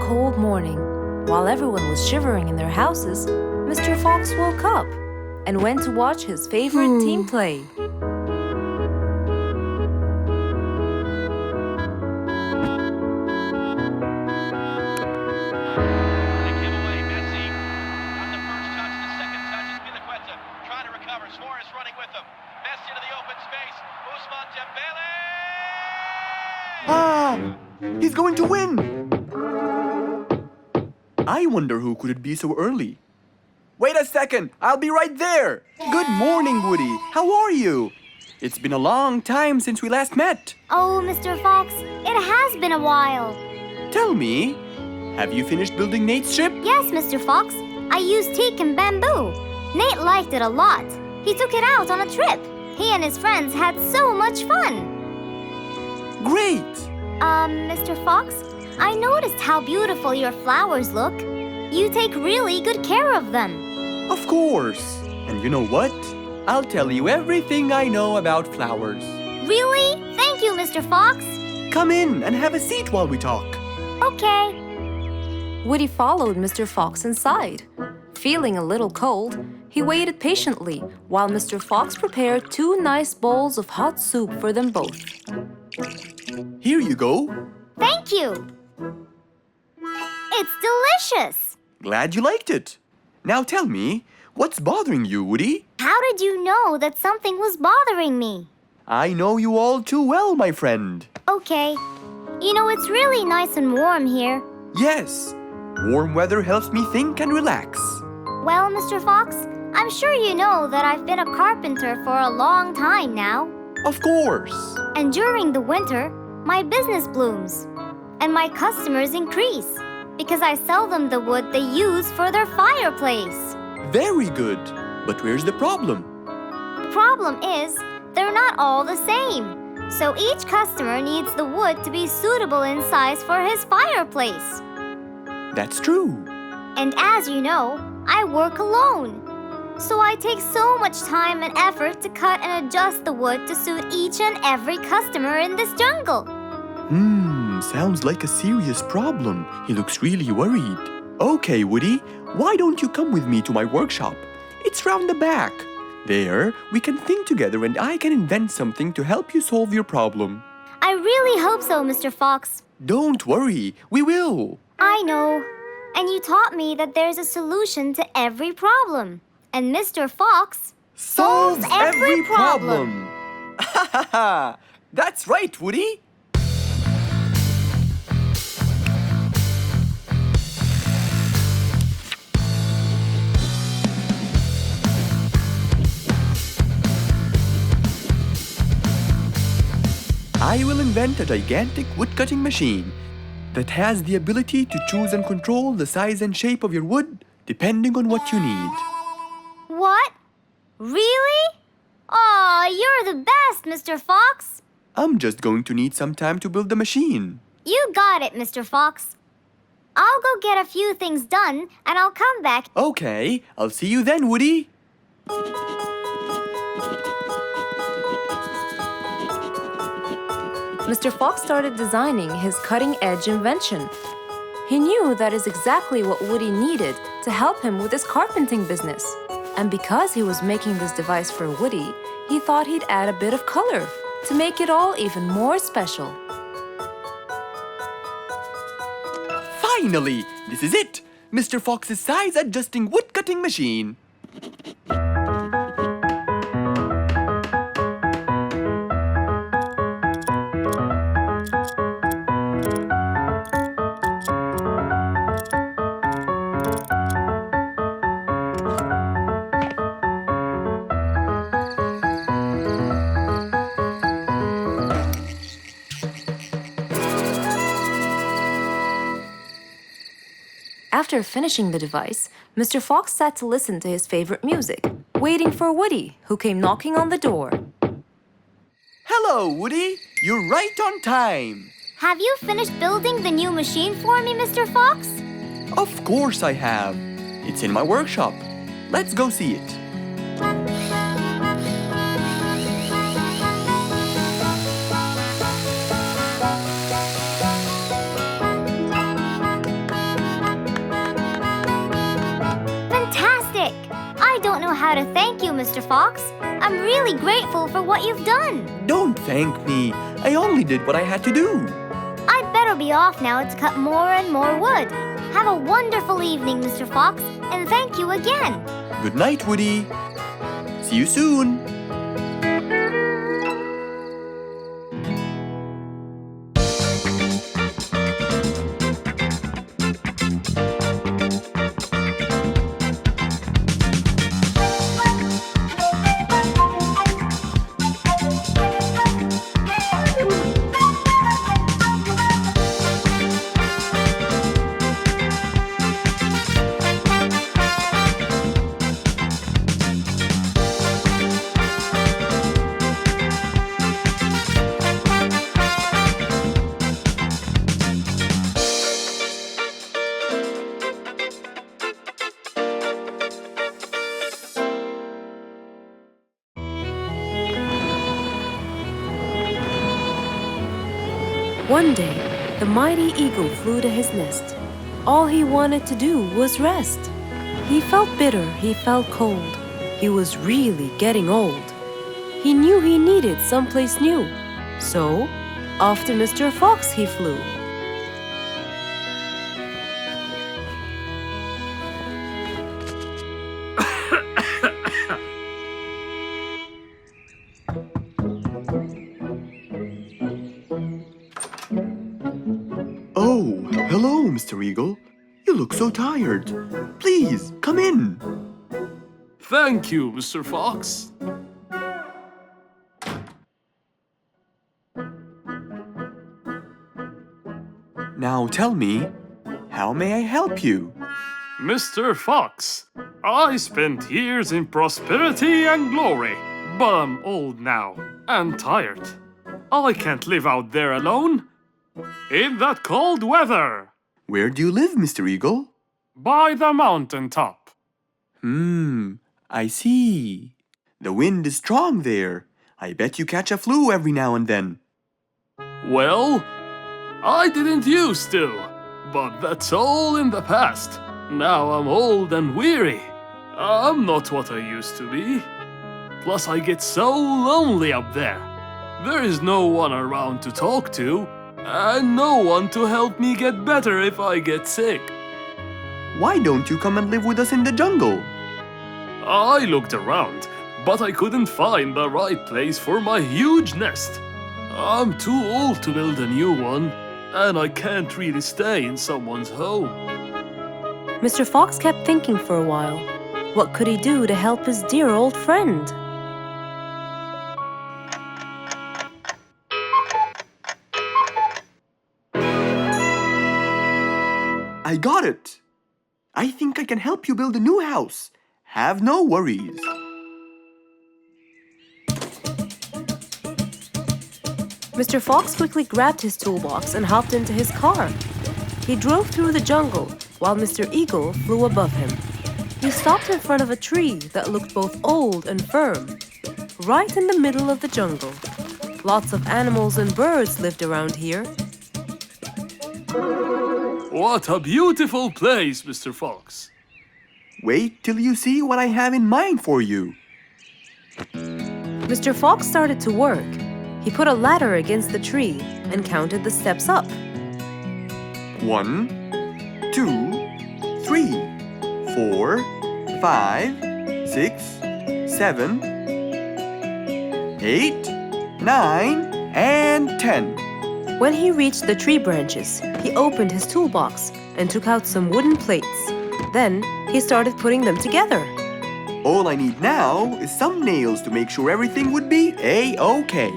cold morning. While everyone was shivering in their houses, Mr. Fox woke up and went to watch his favorite team play. He's going to win! I wonder who could it be so early? Wait a second! I'll be right there! Good morning, Woody! How are you? It's been a long time since we last met. Oh, Mr. Fox, it has been a while. Tell me, have you finished building Nate's ship? Yes, Mr. Fox. I used teak and bamboo. Nate liked it a lot. He took it out on a trip. He and his friends had so much fun. Great! Mr. Fox, I noticed how beautiful your flowers look. You take really good care of them. Of course. And you know what? I'll tell you everything I know about flowers. Really? Thank you, Mr. Fox. Come in and have a seat while we talk. Okay. Woody followed Mr. Fox inside. Feeling a little cold, he waited patiently while Mr. Fox prepared 2 nice bowls of hot soup for them both. Here you go. Thank you. It's delicious. Glad you liked it. Now tell me, what's bothering you, Woody? How did you know that something was bothering me? I know you all too well, my friend. Okay. You know, it's really nice and warm here. Yes, warm weather helps me think and relax. Well, Mr. Fox, I'm sure you know that I've been a carpenter for a long time now. Of course. And during the winter, my business blooms. And my customers increase because I sell them the wood they use for their fireplace. Very good. But where's the problem? The problem is, they're not all the same. So each customer needs the wood to be suitable in size for his fireplace. That's true. And as you know, I work alone. So I take so much time and effort to cut and adjust the wood to suit each and every customer in this jungle. Sounds like a serious problem. He looks really worried. Okay, Woody, why don't you come with me to my workshop? It's round the back. There, we can think together and I can invent something to help you solve your problem. I really hope so, Mr. Fox. Don't worry, we will. I know. And you taught me that there's a solution to every problem. And Mr. Fox solves every problem. Ha ha ha! That's right, Woody. I will invent a gigantic wood-cutting machine that has the ability to choose and control the size and shape of your wood depending on what you need. What? Really? Aw, you're the best, Mr. Fox. I'm just going to need some time to build the machine. You got it, Mr. Fox. I'll go get a few things done and I'll come back. Okay, I'll see you then, Woody. Mr. Fox started designing his cutting-edge invention. He knew that is exactly what Woody needed to help him with his carpenting business. And because he was making this device for Woody, he thought he'd add a bit of color to make it all even more special. Finally, this is it! Mr. Fox's size-adjusting wood-cutting machine. After finishing the device, Mr. Fox sat to listen to his favorite music, waiting for Woody, who came knocking on the door. Hello, Woody. You're right on time. Have you finished building the new machine for me, Mr. Fox? Of course I have. It's in my workshop. Let's go see it. I don't know how to thank you, Mr. Fox. I'm really grateful for what you've done. Don't thank me. I only did what I had to do. I'd better be off now to cut more and more wood. Have a wonderful evening, Mr. Fox, and thank you again. Good night, Woody. See you soon. One day, the mighty eagle flew to his nest. All he wanted to do was rest. He felt bitter, he felt cold. He was really getting old. He knew he needed someplace new. So, off to Mr. Fox he flew. Oh, hello, Mr. Eagle. You look so tired. Please, come in. Thank you, Mr. Fox. Now tell me, how may I help you? Mr. Fox, I spent years in prosperity and glory, but I'm old now and tired. I can't live out there alone in that cold weather. Where do you live, Mr. Eagle? By the mountain top. I see. The wind is strong there. I bet you catch a flu every now and then. Well, I didn't used to, but that's all in the past. Now I'm old and weary. I'm not what I used to be. Plus I get so lonely up there. There is no one around to talk to, and no one to help me get better if I get sick. Why don't you come and live with us in the jungle? I looked around, but I couldn't find the right place for my huge nest. I'm too old to build a new one, and I can't really stay in someone's home. Mr. Fox kept thinking for a while. What could he do to help his dear old friend? I got it! I think I can help you build a new house. Have no worries. Mr. Fox quickly grabbed his toolbox and hopped into his car. He drove through the jungle while Mr. Eagle flew above him. He stopped in front of a tree that looked both old and firm, right in the middle of the jungle. Lots of animals and birds lived around here. What a beautiful place, Mr. Fox. Wait till you see what I have in mind for you. Mr. Fox started to work. He put a ladder against the tree and counted the steps up. 1, 2, 3, 4, 5, 6, 7, 8, 9, and 10. When he reached the tree branches, he opened his toolbox and took out some wooden plates. Then he started putting them together. All I need now is some nails to make sure everything would be A-OK.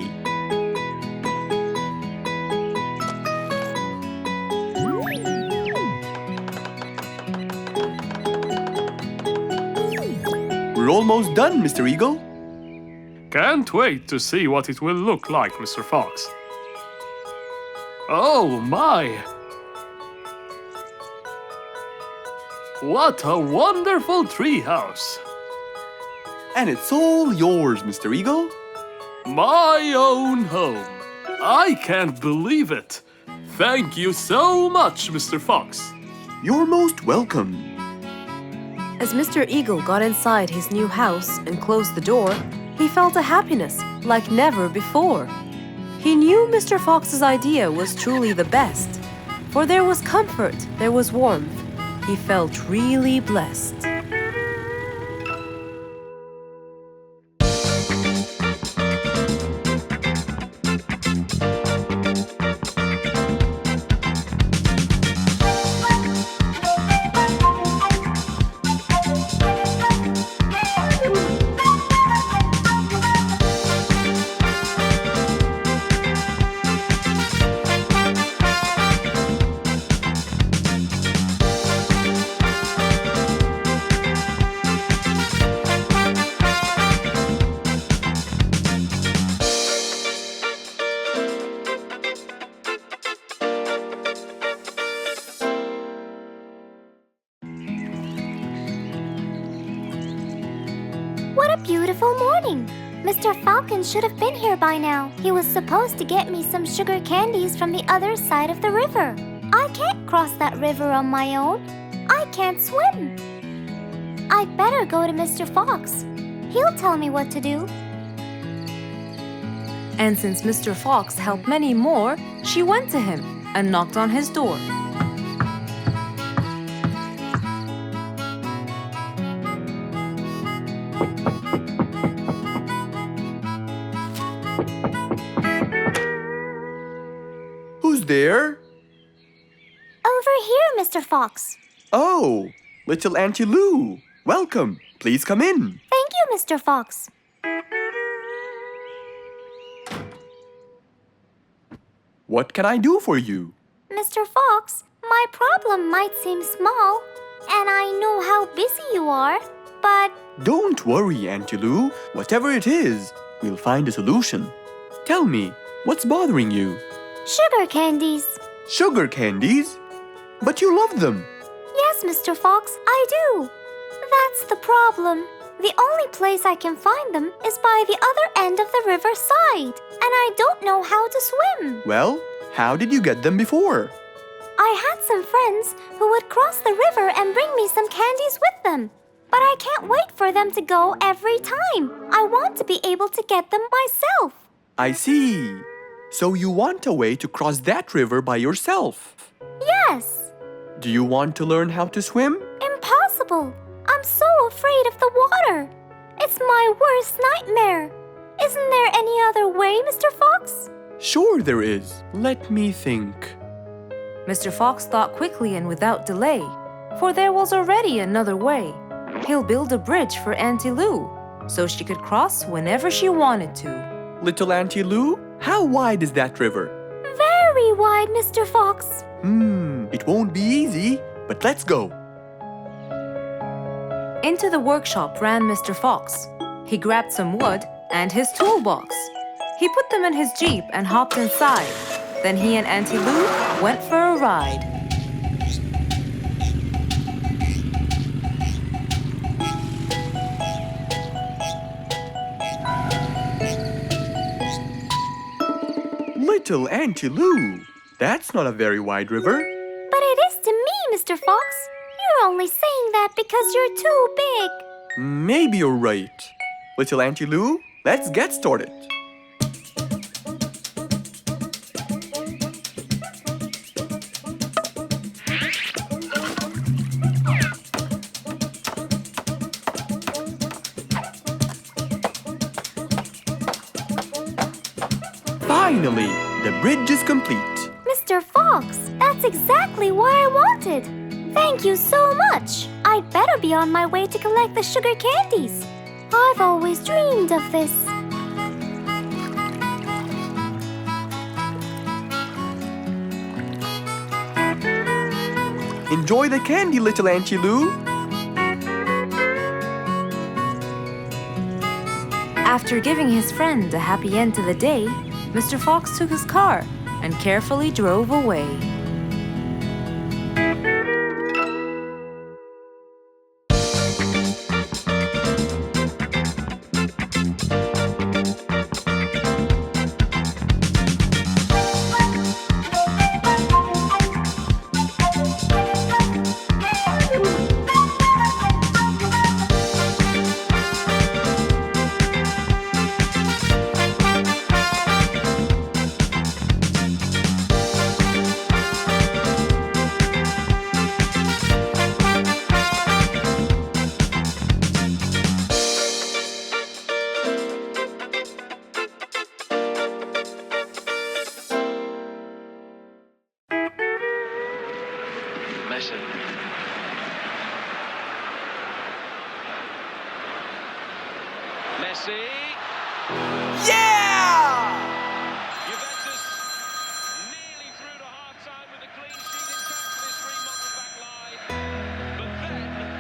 We're almost done, Mr. Eagle. Can't wait to see what it will look like, Mr. Fox. Oh my! What a wonderful treehouse! And it's all yours, Mr. Eagle. My own home. I can't believe it. Thank you so much, Mr. Fox. You're most welcome. As Mr. Eagle got inside his new house and closed the door, he felt a happiness like never before. He knew Mr. Fox's idea was truly the best, for there was comfort, there was warmth. He felt really blessed. What a beautiful morning! Mr. Falcon should have been here by now. He was supposed to get me some sugar candies from the other side of the river. I can't cross that river on my own. I can't swim. I'd better go to Mr. Fox. He'll tell me what to do. And since Mr. Fox helped many more, she went to him and knocked on his door. Who's there? Over here, Mr. Fox. Oh, little Auntie Lou. Welcome. Please come in. Thank you, Mr. Fox. What can I do for you? Mr. Fox, my problem might seem small, and I know how busy you are, but Don't worry, Auntie Lou. Whatever it is, we'll find a solution. Tell me, what's bothering you? sugar candies. Sugar candies? But you love them. Yes, Mr. Fox, I do. That's the problem. The only place I can find them is by the other end of the river side, and I don't know how to swim. Well, how did you get them before? I had some friends who would cross the river and bring me some candies with them. But I can't wait for them to go every time. I want to be able to get them myself. I see. So you want a way to cross that river by yourself. Yes. Do you want to learn how to swim? Impossible. I'm so afraid of the water. It's my worst nightmare. Isn't there any other way, Mr. Fox? Sure there is. Let me think. Mr. Fox thought quickly and without delay, for there was already another way. He'll build a bridge for Auntie Lou, so she could cross whenever she wanted to. Little Auntie Lou, how wide is that river? Very wide, Mr. Fox. It won't be easy, but let's go. Into the workshop ran Mr. Fox. He grabbed some wood and his toolbox. He put them in his Jeep and hopped inside. Then he and Auntie Lou went for a ride. Little Auntie Lou, that's not a very wide river. But it is to me, Mr. Fox. You're only saying that because you're too big. Maybe you're right. Little Auntie Lou, let's get started. Finally, the bridge is complete. Mr. Fox, that's exactly what I wanted. Thank you so much. I'd better be on my way to collect the sugar candies. I've always dreamed of this. Enjoy the candy, little Auntie Lou. After giving his friend a happy end to the day, Mr. Fox took his car and carefully drove away. lesson. Messi. Yeah! Juventus nearly through to half-time with a clean sheet intact for this remodeled back line. But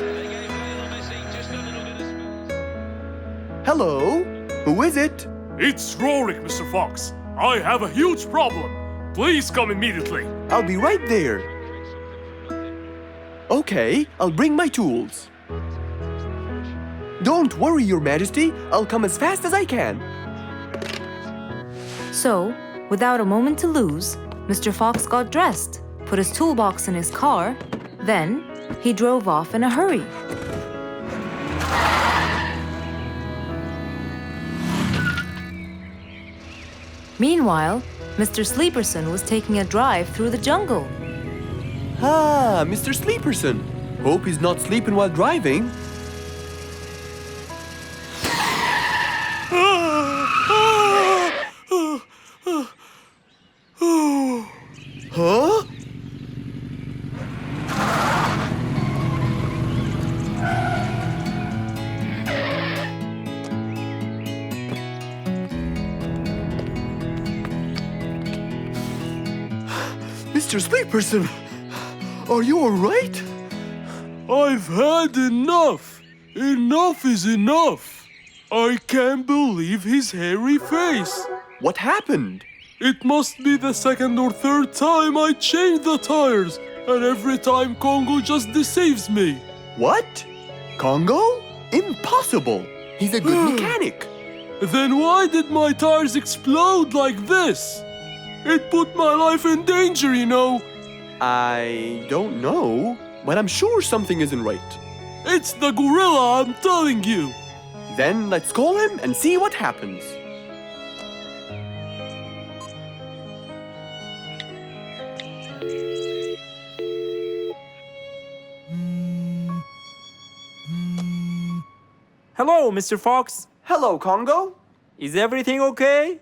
then they gave Lionel Messi just a little bit of space. Hello? Who is it? It's Rorik, Mr. Fox. I have a huge problem. Please come immediately. I'll be right there. Okay, I'll bring my tools. Don't worry, Your Majesty. I'll come as fast as I can. So, without a moment to lose, Mr. Fox got dressed, put his toolbox in his car, then he drove off in a hurry. Meanwhile, Mr. Sleeperson was taking a drive through the jungle. Ah, Mr. Sleeperson. Hope he's not sleeping while driving. Huh? Mr. Sleeperson, are you all right? I've had enough. Enough is enough. I can't believe his hairy face. What happened? It must be the second or third time I changed the tires, and every time Congo just deceives me. What? Congo? Impossible! He's a good mechanic. Then why did my tires explode like this? It put my life in danger, you know. I don't know, but I'm sure something isn't right. It's the gorilla, I'm telling you. Then let's call him and see what happens. Hello, Mr. Fox. Hello, Congo. Is everything okay?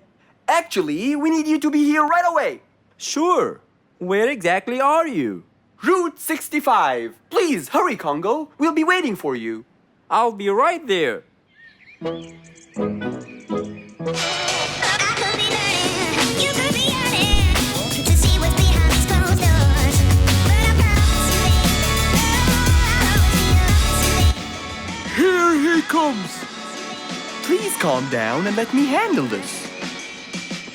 Actually, we need you to be here right away. Sure. Where exactly are you? Route 65. Please hurry, Congo. We'll be waiting for you. I'll be right there. Here he comes. Please calm down and let me handle this.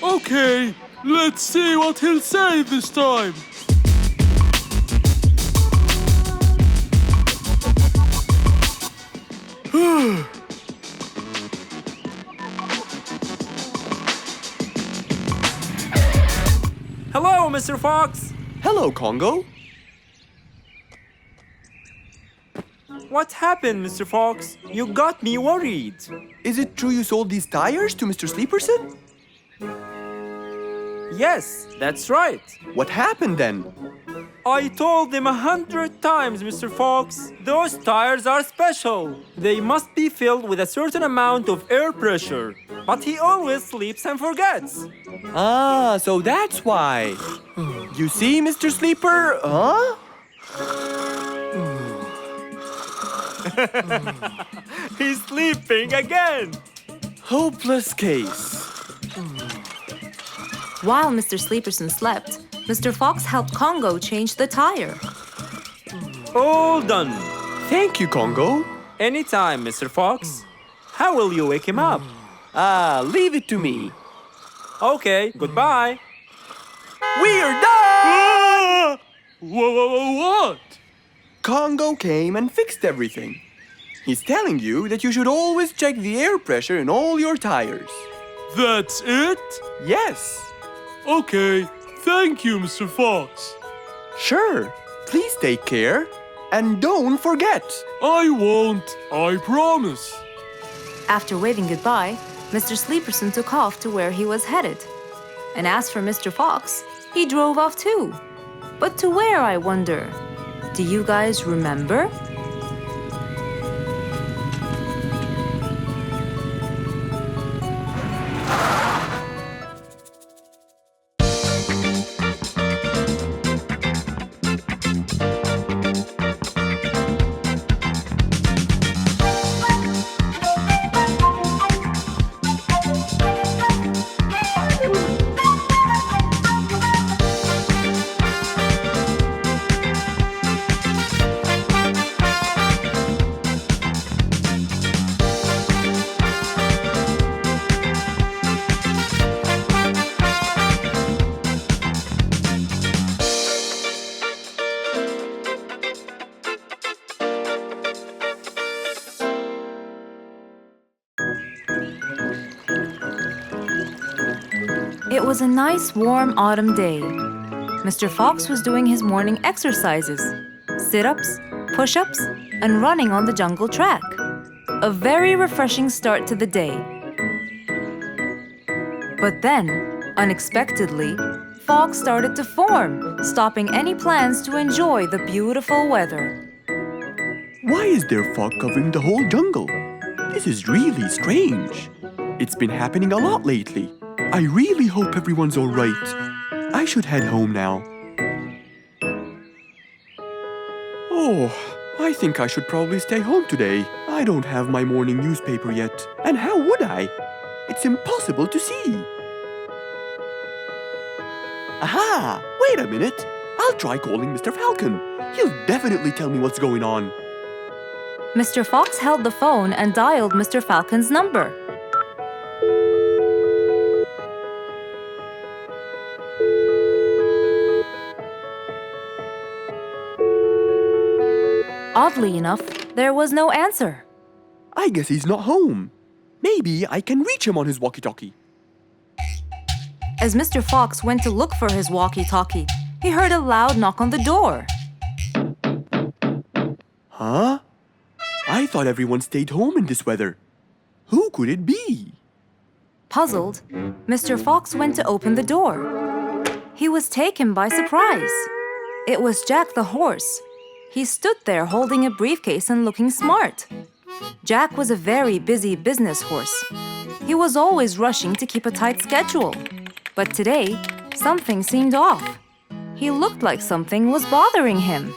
Okay, let's see what he'll say this time. Hello, Mr. Fox. Hello, Congo. What happened, Mr. Fox? You got me worried. Is it true you sold these tires to Mr. Sleeperson? Yes, that's right. What happened then? I told him 100 times, Mr. Fox. Those tires are special. They must be filled with a certain amount of air pressure. But he always sleeps and forgets. Ah, so that's why. You see, Mr. Sleeper, huh? He's sleeping again. Hopeless case. While Mr. Sleeperson slept, Mr. Fox helped Congo change the tire. All done. Thank you, Congo. Anytime, Mr. Fox. How will you wake him up? Ah, leave it to me. Okay, goodbye. We're done! What? Congo came and fixed everything. He's telling you that you should always check the air pressure in all your tires. That's it? Yes. Okay, thank you, Mr. Fox. Sure. Please take care. And don't forget. I won't, I promise. After waving goodbye, Mr. Sleeperson took off to where he was headed. And as for Mr. Fox, he drove off too. But to where, I wonder? Do you guys remember? It was a nice warm autumn day. Mr. Fox was doing his morning exercises, sit-ups, push-ups, and running on the jungle track. A very refreshing start to the day. But then, unexpectedly, fog started to form, stopping any plans to enjoy the beautiful weather. Why is there fog covering the whole jungle? This is really strange. It's been happening a lot lately. I really hope everyone's all right. I should head home now. Oh, I think I should probably stay home today. I don't have my morning newspaper yet. And how would I? It's impossible to see. Aha! Wait a minute. I'll try calling Mr. Falcon. He'll definitely tell me what's going on. Mr. Fox held the phone and dialed Mr. Falcon's number. Oddly enough, there was no answer. I guess he's not home. Maybe I can reach him on his walkie-talkie. As Mr. Fox went to look for his walkie-talkie, he heard a loud knock on the door. Huh? I thought everyone stayed home in this weather. Who could it be? Puzzled, Mr. Fox went to open the door. He was taken by surprise. It was Jack the horse. He stood there holding a briefcase and looking smart. Jack was a very busy business horse. He was always rushing to keep a tight schedule. But today, something seemed off. He looked like something was bothering him.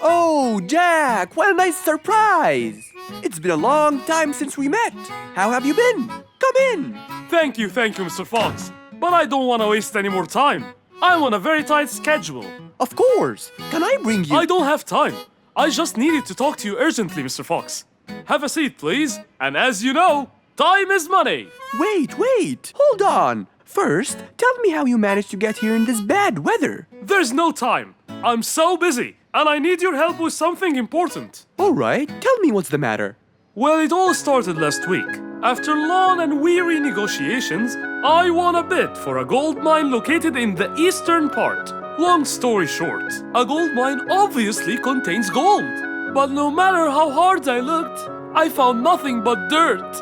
Oh, Jack, what a nice surprise! It's been a long time since we met. How have you been? Come in. Thank you, Mr. Fox. But I don't want to waste any more time. I'm on a very tight schedule. Of course. Can I bring you... I don't have time. I just needed to talk to you urgently, Mr. Fox. Have a seat, please. And as you know, time is money. Wait. Hold on. First, tell me how you managed to get here in this bad weather. There's no time. I'm so busy, and I need your help with something important. All right, tell me what's the matter. Well, it all started last week. After long and weary negotiations, I won a bid for a gold mine located in the eastern part. Long story short, a gold mine obviously contains gold. But no matter how hard I looked, I found nothing but dirt.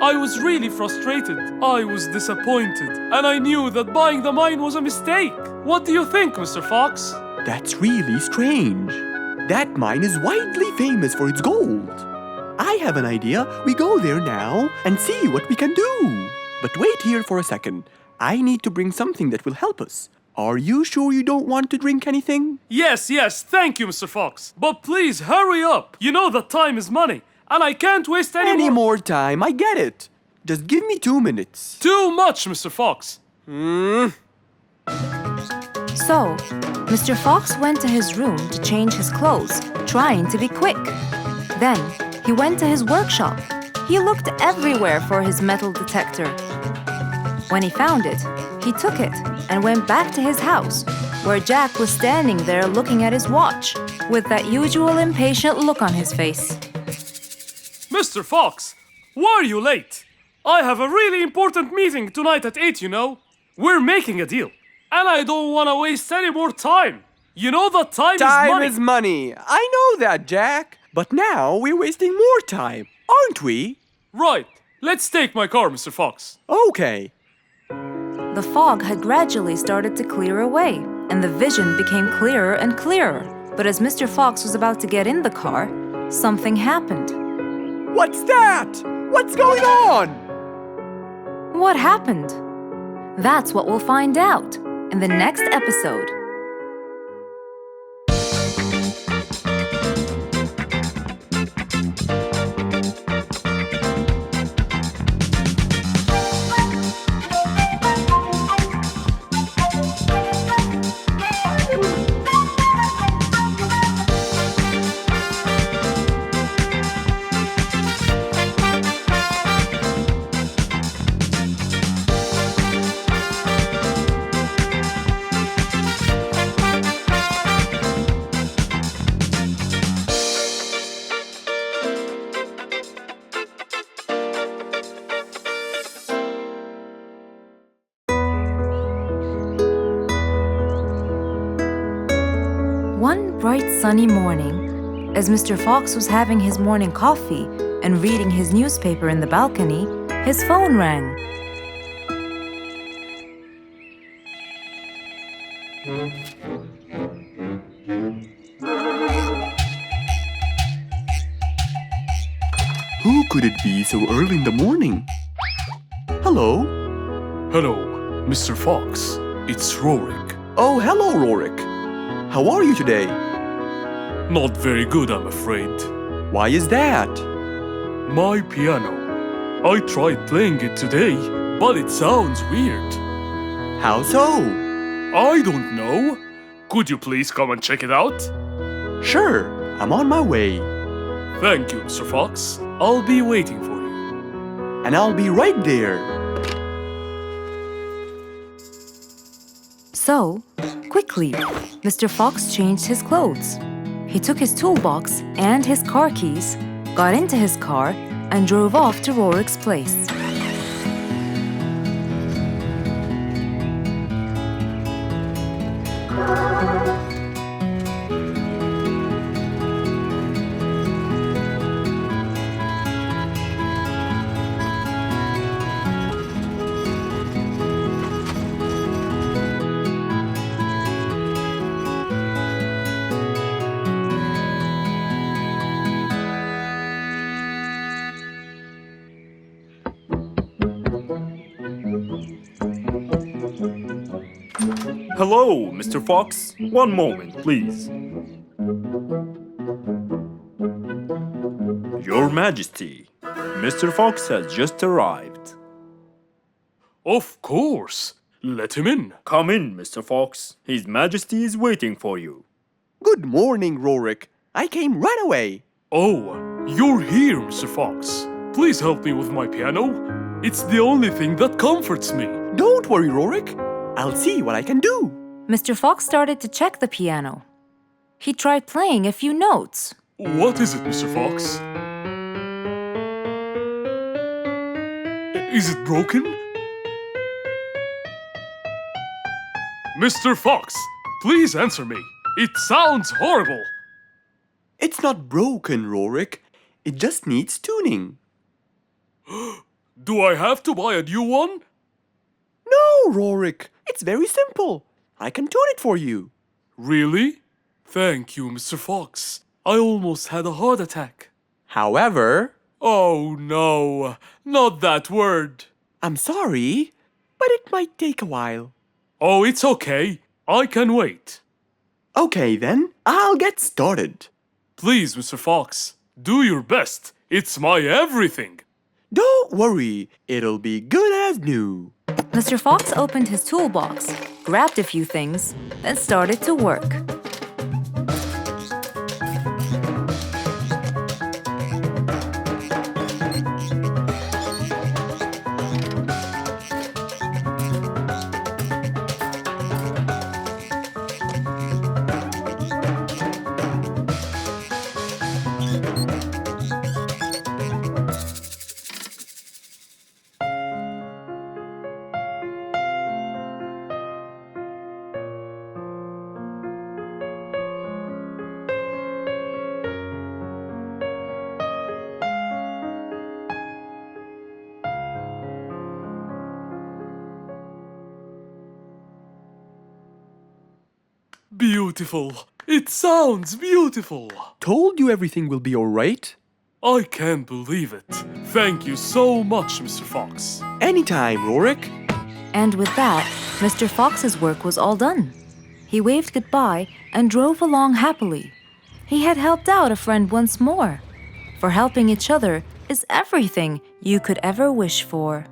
I was really frustrated. I was disappointed. And I knew that buying the mine was a mistake. What do you think, Mr. Fox? That's really strange. That mine is widely famous for its gold. I have an idea. We go there now and see what we can do. But wait here for a second. I need to bring something that will help us. Are you sure you don't want to drink anything? Yes, thank you, Mr. Fox. But please, hurry up. You know that time is money, and I can't waste any more time. I get it. Just give me 2 minutes. Too much, Mr. Fox. So, Mr. Fox went to his room to change his clothes, trying to be quick. Then, he went to his workshop. He looked everywhere for his metal detector. When he found it, he took it and went back to his house, where Jack was standing there looking at his watch, with that usual impatient look on his face. Mr. Fox, why are you late? I have a really important meeting tonight at 8, you know. We're making a deal, and I don't want to waste any more time. You know that time is money. Time is money. I know that, Jack. But now we're wasting more time, aren't we? Right. Let's take my car, Mr. Fox. Okay. The fog had gradually started to clear away, and the vision became clearer and clearer. But as Mr. Fox was about to get in the car, something happened. What's that? What's going on? What happened? That's what we'll find out in the next episode. One bright sunny morning, as Mr. Fox was having his morning coffee and reading his newspaper in the balcony, his phone rang. Who could it be so early in the morning? Hello? Hello, Mr. Fox. It's Rorik. Oh, hello, Rorik. How are you today? Not very good, I'm afraid. Why is that? My piano. I tried playing it today, but it sounds weird. How so? I don't know. Could you please come and check it out? Sure, I'm on my way. Thank you, Mr. Fox. I'll be waiting for you. And I'll be right there. So, quickly, Mr. Fox changed his clothes. He took his toolbox and his car keys, got into his car, and drove off to Rorik's place. Hello, Mr. Fox. One moment, please. Your Majesty, Mr. Fox has just arrived. Of course. Let him in. Come in, Mr. Fox. His Majesty is waiting for you. Good morning, Rorik. I came right away. Oh, you're here, Mr. Fox. Please help me with my piano. It's the only thing that comforts me. Don't worry, Rorik. I'll see what I can do. Mr. Fox started to check the piano. He tried playing a few notes. What is it, Mr. Fox? Is it broken? Mr. Fox, please answer me. It sounds horrible. It's not broken, Rorik. It just needs tuning. Do I have to buy a new one? No, Rorik. It's very simple. I can tune it for you. Really? Thank you, Mr. Fox. I almost had a heart attack. However, Oh no, not that word. I'm sorry, but it might take a while. Oh, it's okay. I can wait. Okay then, I'll get started. Please, Mr. Fox, do your best. It's my everything. Don't worry, it'll be good as new. Mr. Fox opened his toolbox, grabbed a few things, then started to work. Beautiful. It sounds beautiful. Told you everything will be alright? I can't believe it. Thank you so much, Mr. Fox. Anytime, Rorik. And with that, Mr. Fox's work was all done. He waved goodbye and drove along happily. He had helped out a friend once more. For helping each other is everything you could ever wish for.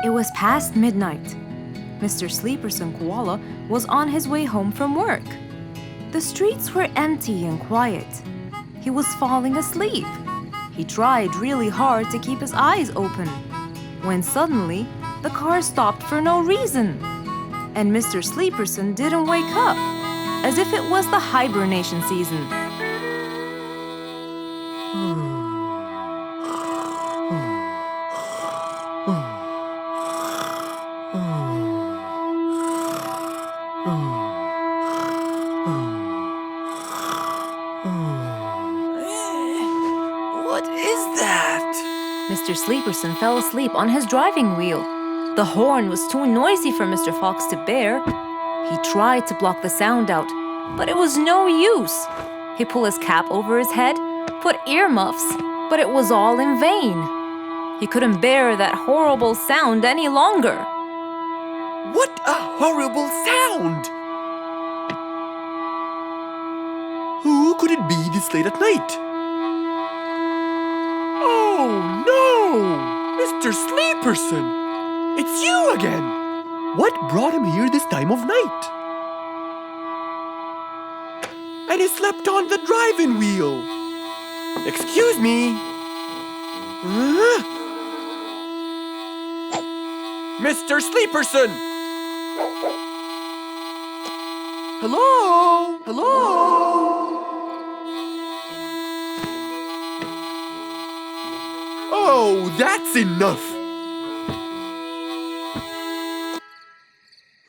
It was past midnight. Mr. Sleeperson Koala was on his way home from work. The streets were empty and quiet. He was falling asleep. He tried really hard to keep his eyes open, when suddenly the car stopped for no reason. And Mr. Sleeperson didn't wake up, as if it was the hibernation season. What is that? Mr. Sleeperson fell asleep on his driving wheel. The horn was too noisy for Mr. Fox to bear. He tried to block the sound out, but it was no use. He pulled his cap over his head, put earmuffs, but it was all in vain. He couldn't bear that horrible sound any longer. What a horrible sound! Who could it be this late at night? Oh no! Mr. Sleeperson! It's you again! What brought him here this time of night? And he slept on the driving wheel! Excuse me! Mr. Sleeperson! Hello? Hello? Oh, that's enough!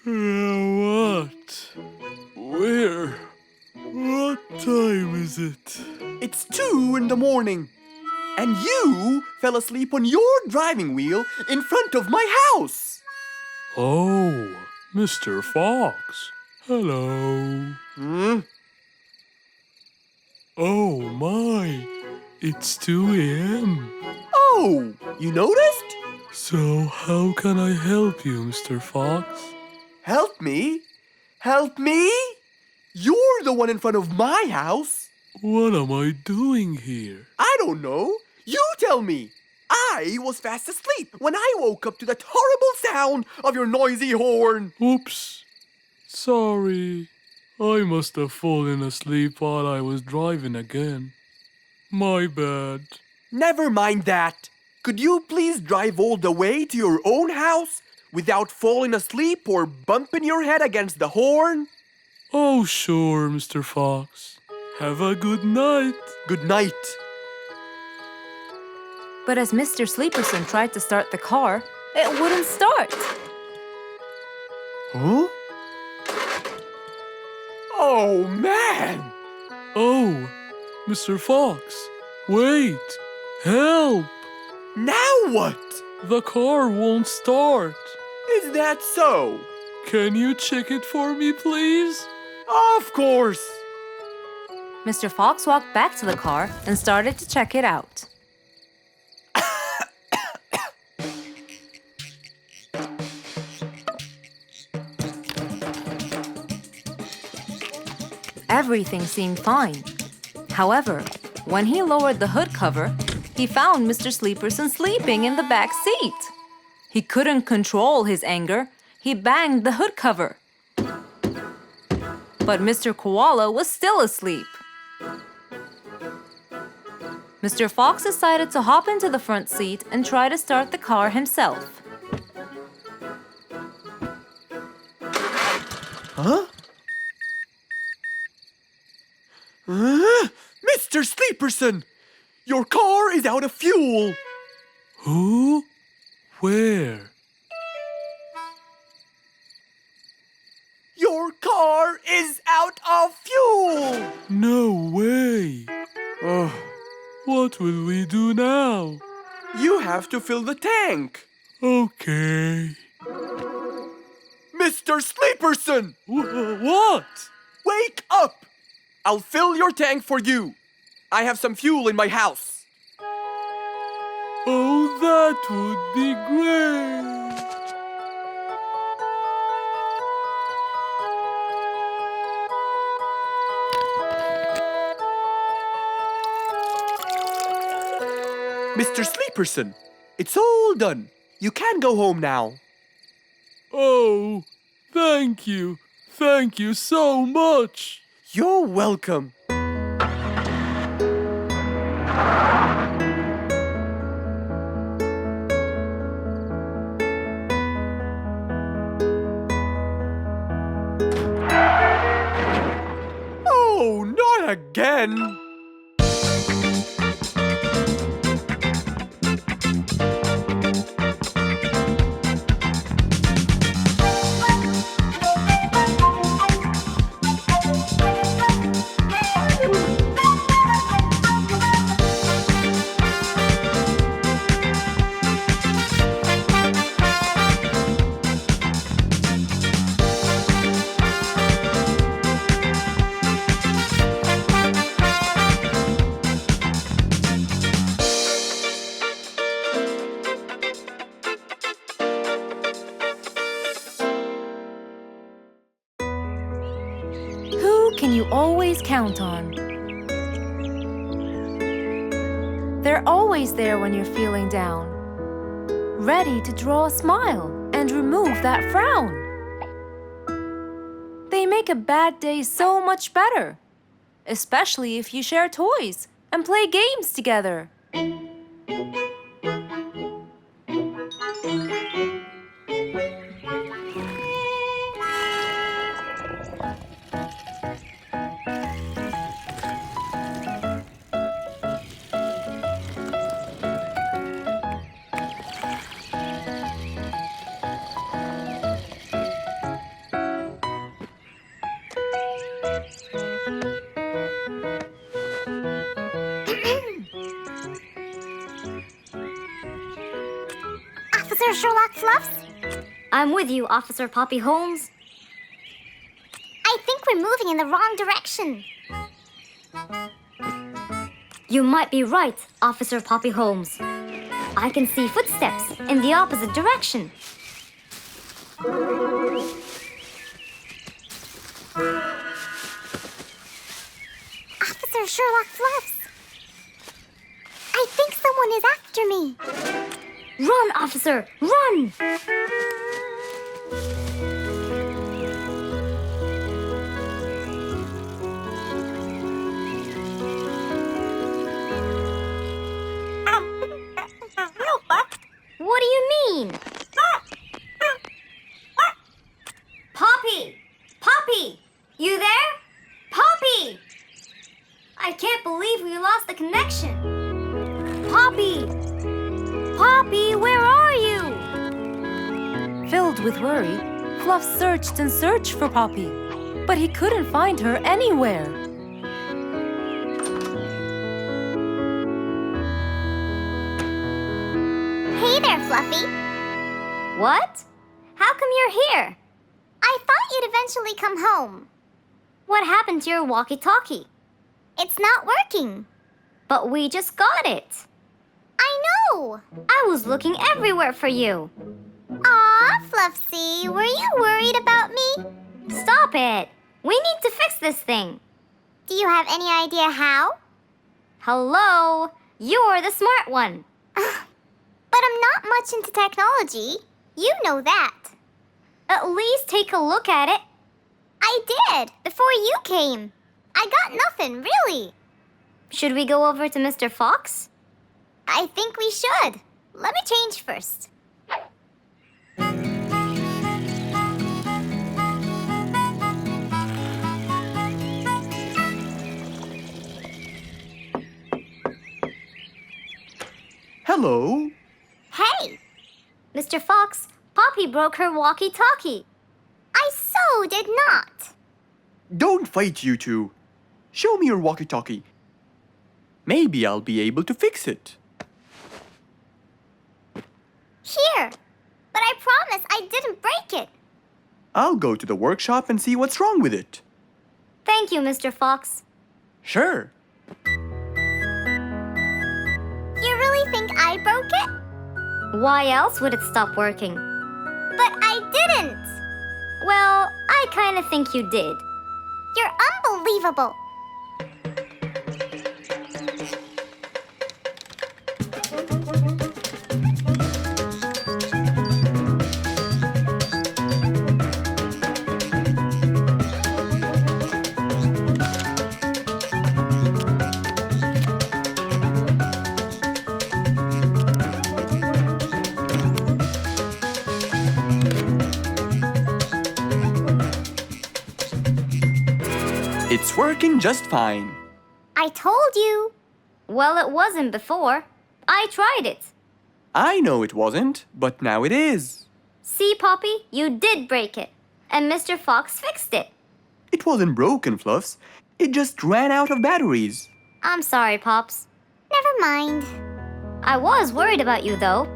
What? Where? What time is it? It's 2 in the morning. And you fell asleep on your driving wheel in front of my house. Oh, Mr. Fox. Hello. Oh my, it's 2 a.m. Oh, you noticed? So how can I help you, Mr. Fox? Help me? Help me? You're the one in front of my house. What am I doing here? I don't know. You tell me. I was fast asleep when I woke up to that horrible sound of your noisy horn. Oops. Sorry. I must have fallen asleep while I was driving again. My bad. Never mind that. Could you please drive all the way to your own house without falling asleep or bumping your head against the horn? Oh, sure, Mr. Fox. Have a good night. Good night. But as Mr. Sleeperson tried to start the car, it wouldn't start. Huh? Oh, man! Oh, Mr. Fox. Wait. Help! Now what? The car won't start. Is that so? Can you check it for me, please? Of course! Mr. Fox walked back to the car and started to check it out. Everything seemed fine. However, when he lowered the hood cover, he found Mr. Sleeperson sleeping in the back seat. He couldn't control his anger. He banged the hood cover. But Mr. Koala was still asleep. Mr. Fox decided to hop into the front seat and try to start the car himself. Huh? Mr. Sleeperson! Your car is out of fuel! Who? Where? Your car car is out of fuel! No way! Oh, what will we do now? You have to fill the tank. Okay. Mr. Sleeperson! What? Wake up! I'll fill your tank for you. I have some fuel in my house. Oh, that would be great. Mr. Sleeperson, it's all done. You can go home now. Oh, thank you. Thank you so much. You're welcome. Oh, not again. Who can you always count on? They're always there when you're feeling down, ready to draw a smile and remove that frown. They make a bad day so much better, especially if you share toys and play games together. Officer Sherlock Fluffs? I'm with you, Officer Poppy Holmes. I think we're moving in the wrong direction. You might be right, Officer Poppy Holmes. I can see footsteps in the opposite direction. Officer Sherlock Fluffs. I think someone is after me. Run, officer! Run! What do you mean? Poppy! Poppy! You there? Poppy! I can't believe we lost the connection. Poppy! Poppy, where are you? Filled with worry, Fluff searched and searched for Poppy, but he couldn't find her anywhere. Hey there, Fluffy. What? How come you're here? I thought you'd eventually come home. What happened to your walkie-talkie? It's not working. But we just got it. I know! I was looking everywhere for you. Aw, Fluffsy, were you worried about me? Stop it! We need to fix this thing. Do you have any idea how? Hello? You're the smart one. But I'm not much into technology. You know that. At least take a look at it. I did, before you came. I got nothing, really. Should we go over to Mr. Fox? I think we should. Let me change first. Hello. Hey! Mr. Fox, Poppy broke her walkie-talkie. I so did not. Don't fight, you two. Show me your walkie-talkie. Maybe I'll be able to fix it. Here. But I promise I didn't break it. I'll go to the workshop and see what's wrong with it. Thank you, Mr. Fox. Sure. You really think I broke it? Why else would it stop working? But I didn't! Well, I kind of think you did. You're unbelievable! It's working just fine. I told you! Well, it wasn't before. I tried it. I know it wasn't, but now it is. See, Poppy, you did break it. And Mr. Fox fixed it. It wasn't broken, Fluffs. It just ran out of batteries. I'm sorry, Pops. Never mind. I was worried about you, though.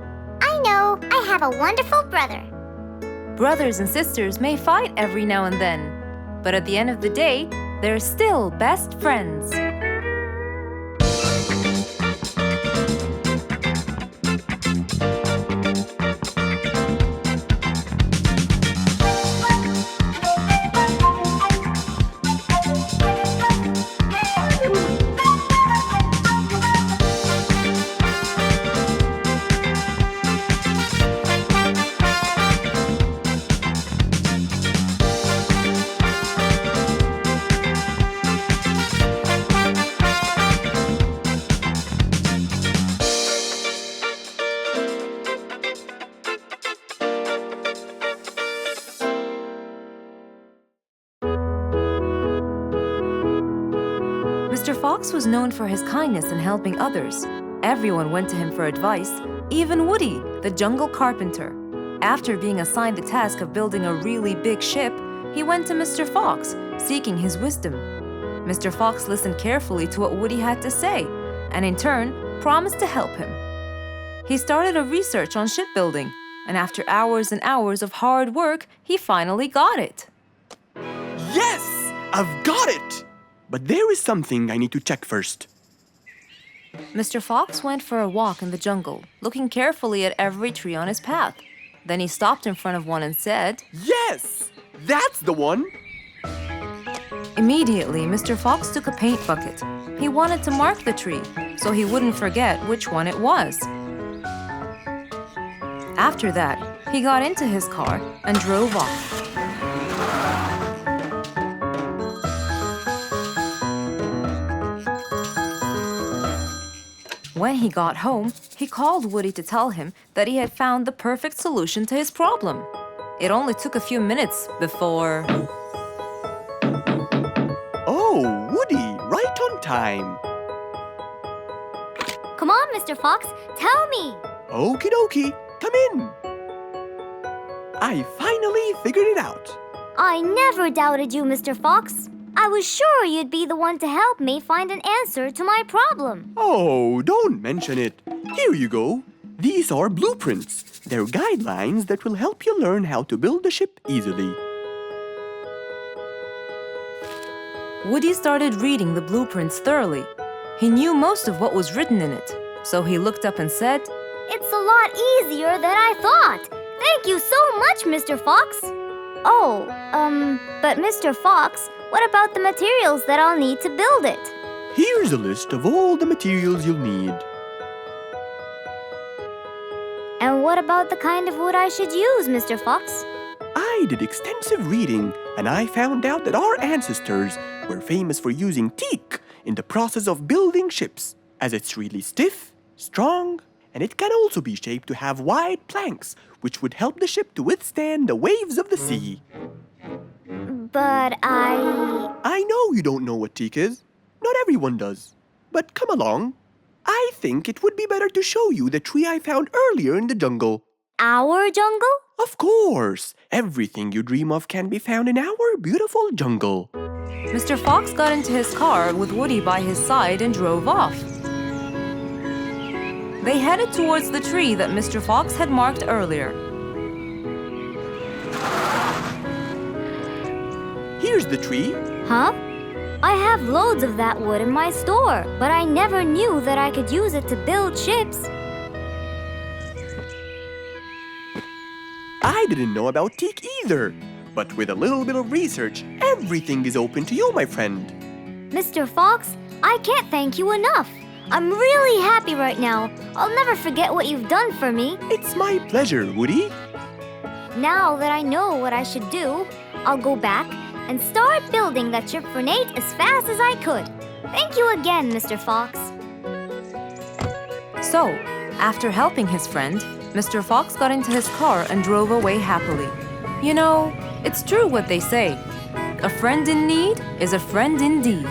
I know. I have a wonderful brother. Brothers and sisters may fight every now and then, but at the end of the day, they're still best friends. Mr. Fox was known for his kindness in helping others. Everyone went to him for advice, even Woody, the jungle carpenter. After being assigned the task of building a really big ship, he went to Mr. Fox, seeking his wisdom. Mr. Fox listened carefully to what Woody had to say, and in turn, promised to help him. He started a research on shipbuilding, and after hours and hours of hard work, he finally got it. Yes! I've got it! But there is something I need to check first. Mr. Fox went for a walk in the jungle, looking carefully at every tree on his path. Then he stopped in front of one and said, Yes! That's the one! Immediately, Mr. Fox took a paint bucket. He wanted to mark the tree, so he wouldn't forget which one it was. After that, he got into his car and drove off. When he got home, he called Woody to tell him that he had found the perfect solution to his problem. It only took a few minutes before... Oh, Woody, right on time. Come on, Mr. Fox, tell me. Okie dokie, come in. I finally figured it out. I never doubted you, Mr. Fox. I was sure you'd be the one to help me find an answer to my problem. Oh, don't mention it. Here you go. These are blueprints. They're guidelines that will help you learn how to build a ship easily. Woody started reading the blueprints thoroughly. He knew most of what was written in it, so he looked up and said, It's a lot easier than I thought. Thank you so much, Mr. Fox. Oh, but Mr. Fox, what about the materials that I'll need to build it? Here's a list of all the materials you'll need. And what about the kind of wood I should use, Mr. Fox? I did extensive reading, and I found out that our ancestors were famous for using teak in the process of building ships, as it's really stiff, strong, and it can also be shaped to have wide planks, which would help the ship to withstand the waves of the sea. But I know you don't know what teak is. Not everyone does. But come along. I think it would be better to show you the tree I found earlier in the jungle. Our jungle? Of course! Everything you dream of can be found in our beautiful jungle. Mr. Fox got into his car with Woody by his side and drove off. They headed towards the tree that Mr. Fox had marked earlier. Here's the tree. Huh? I have loads of that wood in my store, but I never knew that I could use it to build ships. I didn't know about teak either. But with a little bit of research, everything is open to you, my friend. Mr. Fox, I can't thank you enough. I'm really happy right now. I'll never forget what you've done for me. It's my pleasure, Woody. Now that I know what I should do, I'll go back and start building that ship for Nate as fast as I could. Thank you again, Mr. Fox. So, after helping his friend, Mr. Fox got into his car and drove away happily. You know, it's true what they say. A friend in need is a friend indeed.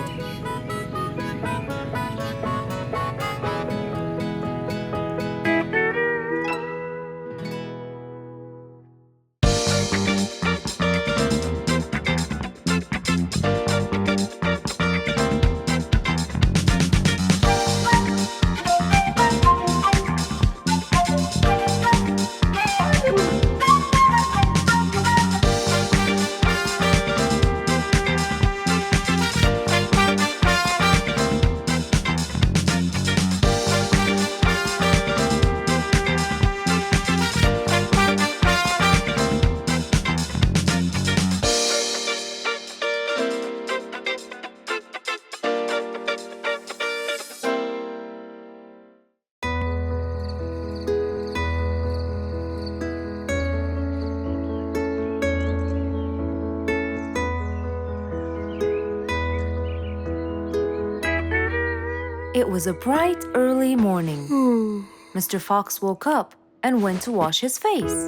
It was a bright, early morning. Mr. Fox woke up and went to wash his face.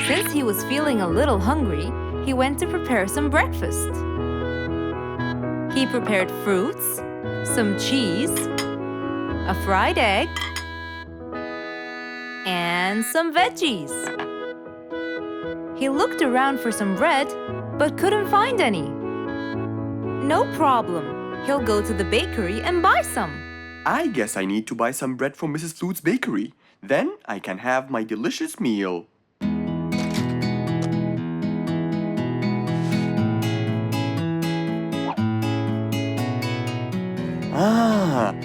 Since he was feeling a little hungry, he went to prepare some breakfast. He prepared fruits, some cheese, a fried egg, and some veggies. He looked around for some bread, but couldn't find any. No problem. He'll go to the bakery and buy some. I guess I need to buy some bread from Mrs. Flute's bakery. Then I can have my delicious meal.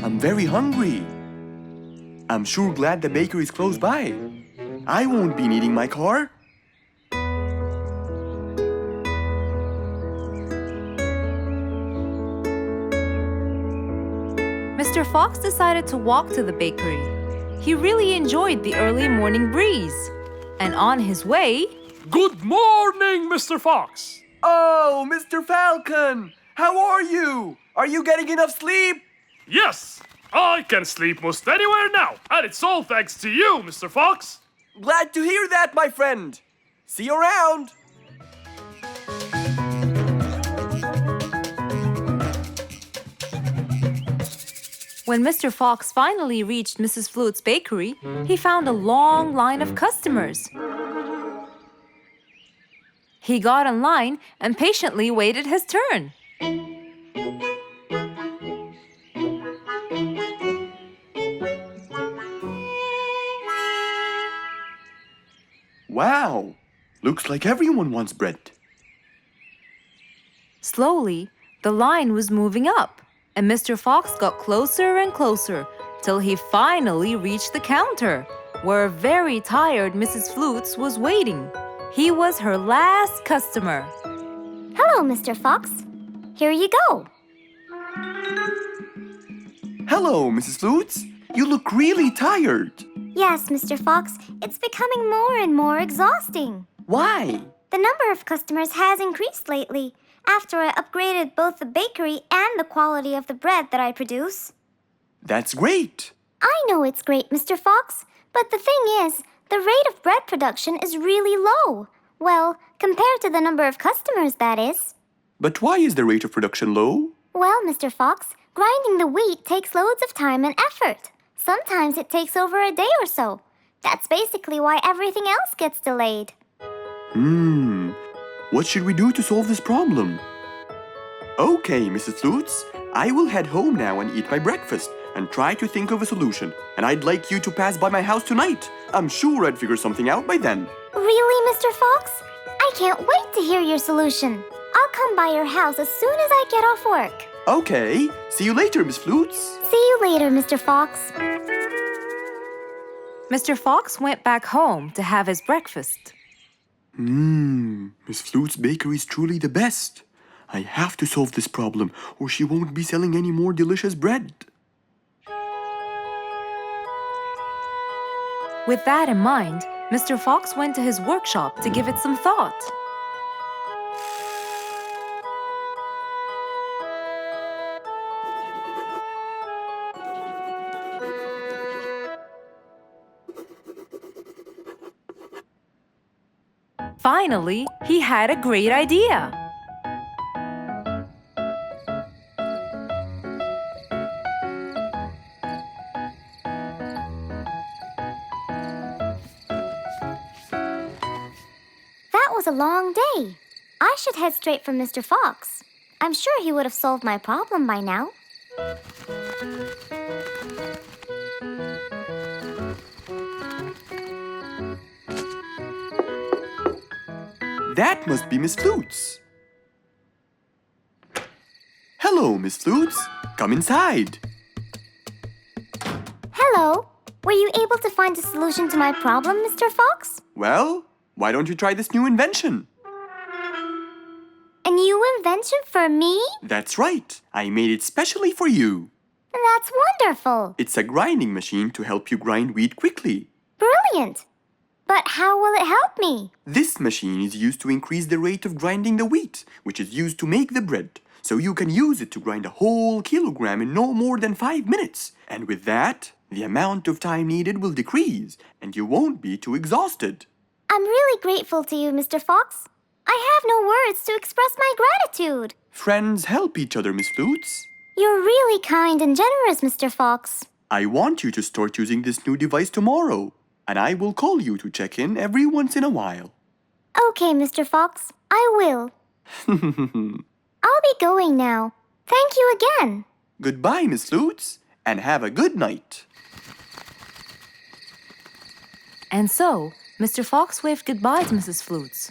I'm very hungry. I'm sure glad the bakery is close by. I won't be needing my car. Mr. Fox decided to walk to the bakery. He really enjoyed the early morning breeze. And on his way... Good morning, Mr. Fox! Oh, Mr. Falcon! How are you? Are you getting enough sleep? Yes, I can sleep most anywhere now, and it's all thanks to you, Mr. Fox. Glad to hear that, my friend. See you around. When Mr. Fox finally reached Mrs. Flute's bakery, he found a long line of customers. He got in line and patiently waited his turn. Wow! Looks like everyone wants bread. Slowly, the line was moving up, and Mr. Fox got closer and closer till he finally reached the counter, where a very tired Mrs. Flutes was waiting. He was her last customer. Hello, Mr. Fox. Here you go. Hello, Mrs. Flutes. You look really tired. Yes, Mr. Fox, it's becoming more and more exhausting. Why? The number of customers has increased lately after I upgraded both the bakery and the quality of the bread that I produce. That's great. I know it's great, Mr. Fox, but the thing is, the rate of bread production is really low. Well, compared to the number of customers, that is. But why is the rate of production low? Well, Mr. Fox, grinding the wheat takes loads of time and effort. Sometimes it takes over a day or so. That's basically why everything else gets delayed. What should we do to solve this problem? Okay, Mrs. Flutes, I will head home now and eat my breakfast and try to think of a solution. And I'd like you to pass by my house tonight. I'm sure I'd figure something out by then. Really, Mr. Fox? I can't wait to hear your solution. I'll come by your house as soon as I get off work. Okay, see you later, Miss Flutes. See you later, Mr. Fox. Mr. Fox went back home to have his breakfast. Miss Flute's bakery is truly the best. I have to solve this problem or she won't be selling any more delicious bread. With that in mind, Mr. Fox went to his workshop to give it some thought. Finally, he had a great idea. That was a long day. I should head straight for Mr. Fox. I'm sure he would have solved my problem by now. That must be Miss Flutes. Hello, Miss Flutes. Come inside. Hello. Were you able to find a solution to my problem, Mr. Fox? Well, why don't you try this new invention? A new invention for me? That's right. I made it specially for you. That's wonderful. It's a grinding machine to help you grind wheat quickly. Brilliant. But how will it help me? This machine is used to increase the rate of grinding the wheat, which is used to make the bread. So you can use it to grind a whole kilogram in no more than 5 minutes. And with that, the amount of time needed will decrease, and you won't be too exhausted. I'm really grateful to you, Mr. Fox. I have no words to express my gratitude. Friends help each other, Miss Flutes. You're really kind and generous, Mr. Fox. I want you to start using this new device tomorrow, and I will call you to check in every once in a while. Okay, Mr. Fox, I will. I'll be going now. Thank you again. Goodbye, Miss Flutes, and have a good night. And so, Mr. Fox waved goodbye to Mrs. Flutes.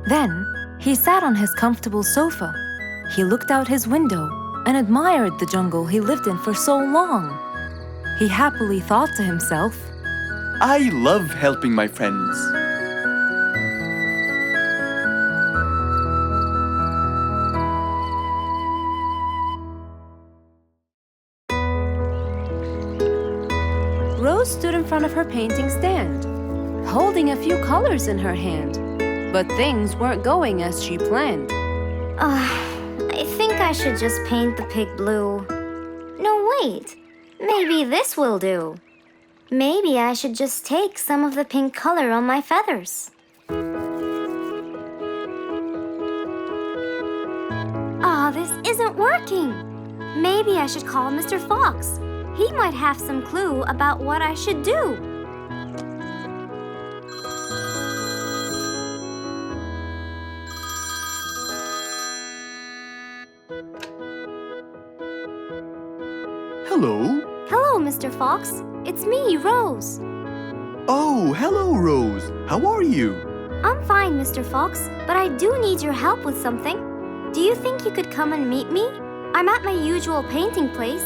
Then, he sat on his comfortable sofa. He looked out his window and admired the jungle he lived in for so long. He happily thought to himself, I love helping my friends. Rose stood in front of her painting stand, holding a few colors in her hand. But things weren't going as she planned. I think I should just paint the pig blue. No, wait. Maybe this will do. Maybe I should just take some of the pink color on my feathers. This isn't working. Maybe I should call Mr. Fox. He might have some clue about what I should do. Hello. Hello, Mr. Fox. It's me, Rose. Oh, hello, Rose. How are you? I'm fine, Mr. Fox, but I do need your help with something. Do you think you could come and meet me? I'm at my usual painting place.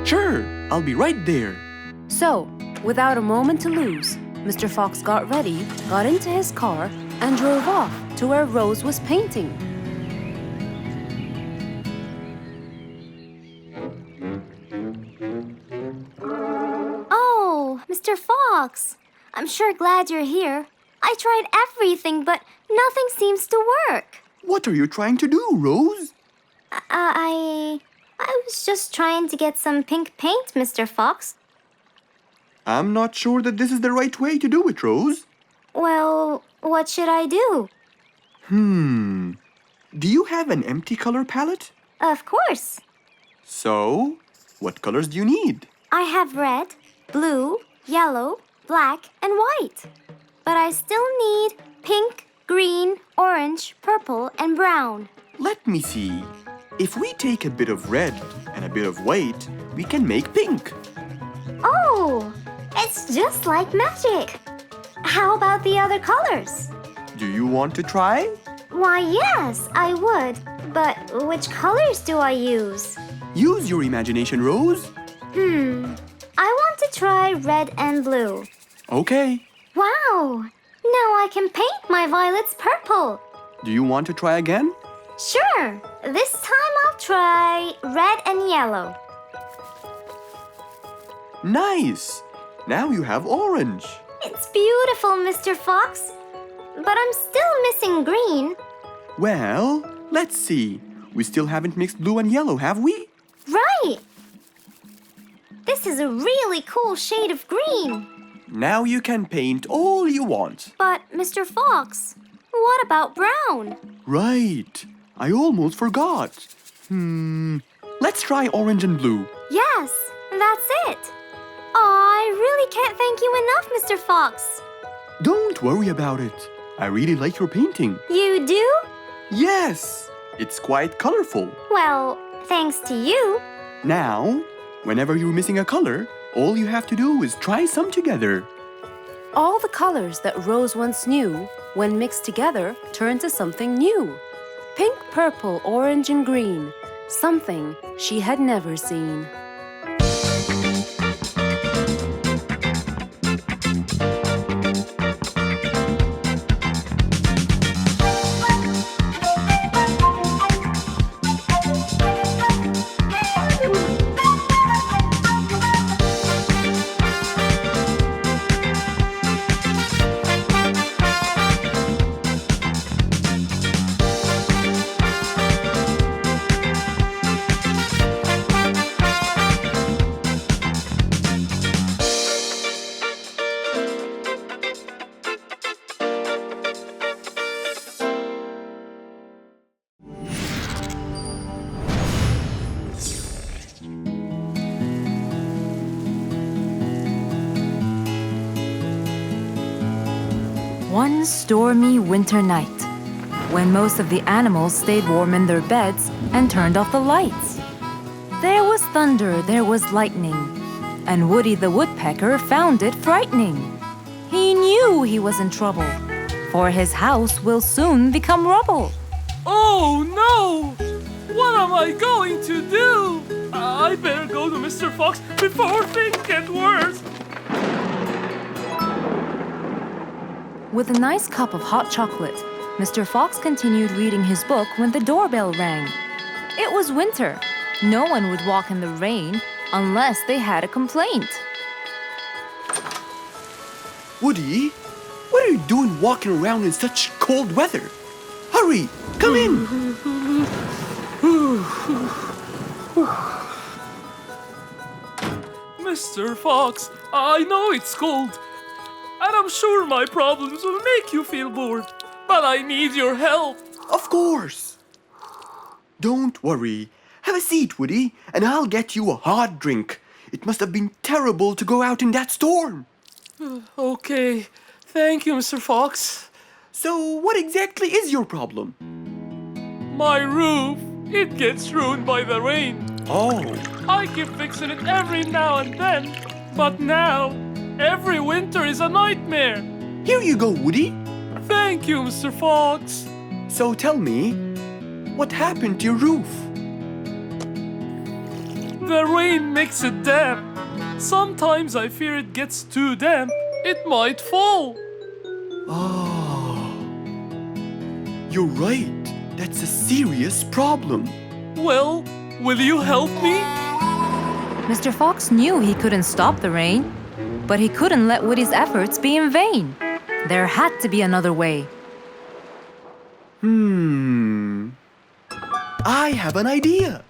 Sure, I'll be right there. So, without a moment to lose, Mr. Fox got ready, got into his car, and drove off to where Rose was painting. Oh, Mr. Fox. I'm sure glad you're here. I tried everything, but nothing seems to work. What are you trying to do, Rose? I was just trying to get some pink paint, Mr. Fox. I'm not sure that this is the right way to do it, Rose. Well, what should I do? Do you have an empty color palette? Of course. So, what colors do you need? I have red, blue, yellow, black, and white. But I still need pink, green, orange, purple, and brown. Let me see. If we take a bit of red and a bit of white, we can make pink. Oh, it's just like magic. How about the other colors? Do you want to try? Why, yes, I would. But which colors do I use? Use your imagination, Rose. I want to try red and blue. Okay. Wow! Now I can paint my violets purple. Do you want to try again? Sure, this time I'll try red and yellow. Nice. Now you have orange. It's beautiful, Mr. Fox. But I'm still missing green. Well, let's see. We still haven't mixed blue and yellow, have we? Right! This is a really cool shade of green. Now you can paint all you want. But, Mr. Fox, what about brown? Right. I almost forgot. Let's try orange and blue. Yes, that's it. I really can't thank you enough, Mr. Fox. Don't worry about it. I really like your painting. You do? Yes, it's quite colorful. Well, thanks to you. Now, whenever you're missing a color, all you have to do is try some together. All the colors that Rose once knew, when mixed together, turned to something new. Pink, purple, orange, and green. Something she had never seen. One stormy winter night, when most of the animals stayed warm in their beds and turned off the lights. There was thunder, there was lightning, and Woody the Woodpecker found it frightening. He knew he was in trouble, for his house will soon become rubble. Oh no! What am I going to do? I better go to Mr. Fox before things get worse. With a nice cup of hot chocolate, Mr. Fox continued reading his book when the doorbell rang. It was winter. No one would walk in the rain unless they had a complaint. Woody, what are you doing walking around in such cold weather? Hurry, come in. Mr. Fox, I know it's cold, and I'm sure my problems will make you feel bored, but I need your help. Of course. Don't worry. Have a seat, Woody, and I'll get you a hot drink. It must have been terrible to go out in that storm. Okay, thank you, Mr. Fox. So, what exactly is your problem? My roof, it gets ruined by the rain. Oh, I keep fixing it every now and then, but now, every winter is a nightmare. here you go, Woody. Thank you, Mr. Fox. So tell me, what happened to your roof? The rain makes it damp. Sometimes I fear it gets too damp. It might fall. Oh, you're right. That's a serious problem. Well, will you help me? Mr. Fox knew he couldn't stop the rain, but he couldn't let Woody's efforts be in vain. There had to be another way. I have an idea.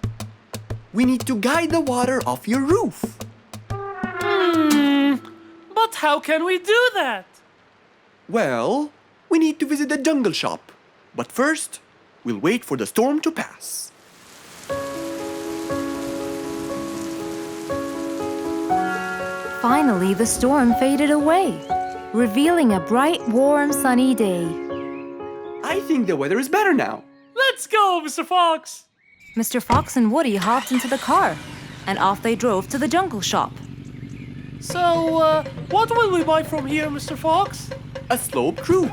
We need to guide the water off your roof. But how can we do that? Well, we need to visit the jungle shop. But first, we'll wait for the storm to pass. Finally, the storm faded away, revealing a bright, warm, sunny day. I think the weather is better now. Let's go, Mr. Fox! Mr. Fox and Woody hopped into the car, and off they drove to the jungle shop. So, what will we buy from here, Mr. Fox? A sloped roof.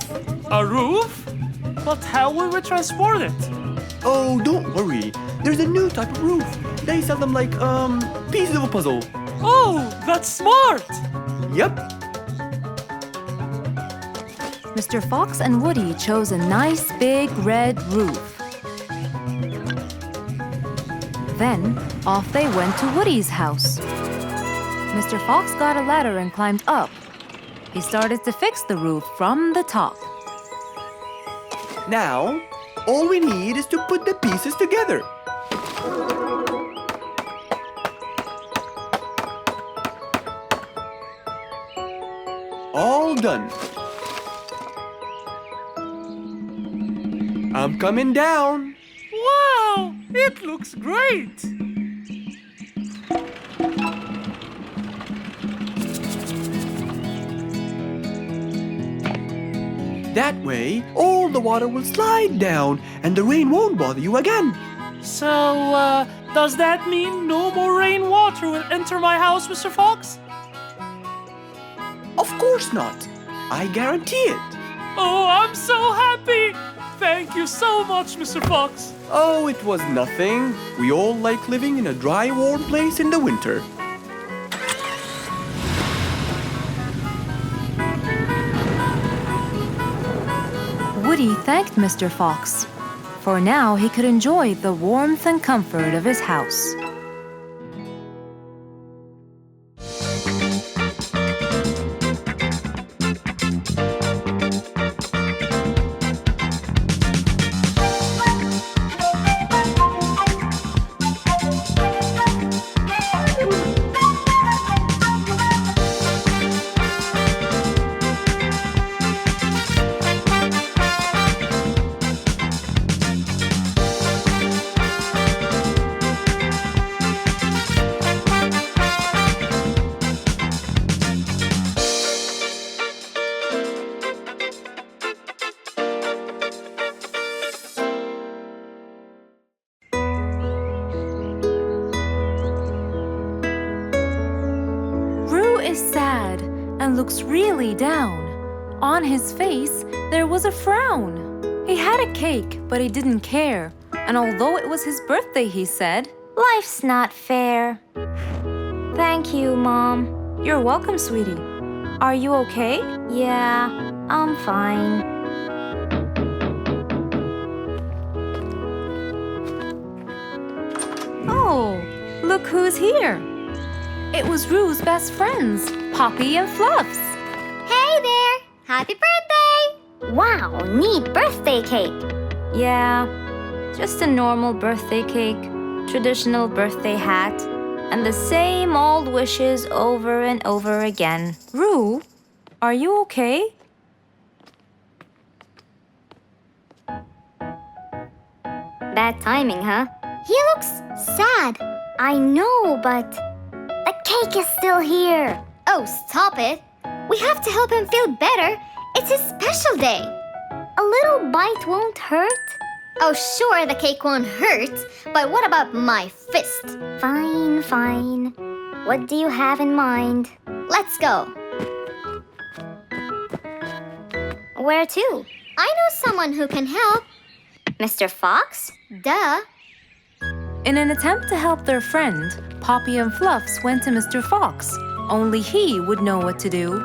A roof? But how will we transport it? Oh, don't worry. There's a new type of roof. They sell them like, pieces of a puzzle. Oh, that's smart! Yep. Mr. Fox and Woody chose a nice big red roof. Then, off they went to Woody's house. Mr. Fox got a ladder and climbed up. He started to fix the roof from the top. Now, all we need is to put the pieces together. All done. I'm coming down. Wow! It looks great! That way, all the water will slide down and the rain won't bother you again. So, does that mean no more rainwater will enter my house, Mr. Fox? Of course not. I guarantee it. Oh, I'm so happy! Thank you so much, Mr. Fox. Oh, it was nothing. We all like living in a dry, warm place in the winter. Woody thanked Mr. Fox, for now he could enjoy the warmth and comfort of his house. Is sad and looks really down. On his face, there was a frown. He had a cake, but he didn't care. And although it was his birthday, he said, Life's not fair. Thank you, Mom. "You're welcome, sweetie. Are you okay?" Yeah, I'm fine. Oh, look who's here. It was Rue's best friends, Poppy and Fluffs. Hey there! Happy birthday! Wow, neat birthday cake. Yeah, just a normal birthday cake, traditional birthday hat, and the same old wishes over and over again. Rue, are you okay? Bad timing, huh? He looks sad. I know, but the cake is still here. Oh, stop it. We have to help him feel better. It's his special day. A little bite won't hurt. Oh, sure, the cake won't hurt. But what about my fist? Fine, fine. What do you have in mind? Let's go. Where to? I know someone who can help. Mr. Fox? Duh. In an attempt to help their friend, Poppy and Fluffs went to Mr. Fox. Only he would know what to do.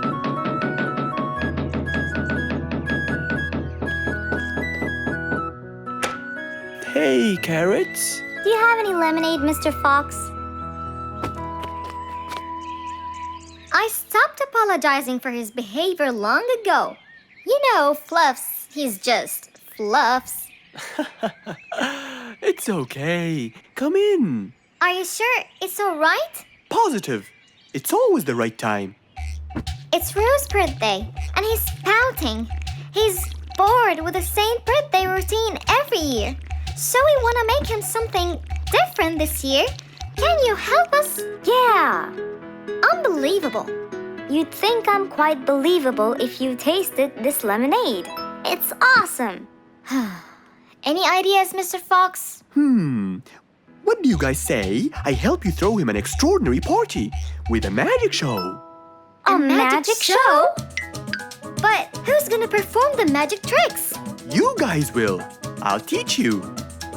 Hey, carrots. Do you have any lemonade, Mr. Fox? I stopped apologizing for his behavior long ago. You know, Fluffs, he's just Fluffs. It's okay. Come in. Are you sure it's all right? Positive. It's always the right time. It's Rue's birthday, and he's pouting. He's bored with the same birthday routine every year. So we want to make him something different this year. Can you help us? Yeah. Unbelievable. You'd think I'm quite believable if you tasted this lemonade. It's awesome. Any ideas, Mr. Fox? What do you guys say I help you throw him an extraordinary party with a magic show? A magic show? But who's gonna perform the magic tricks? You guys will. I'll teach you.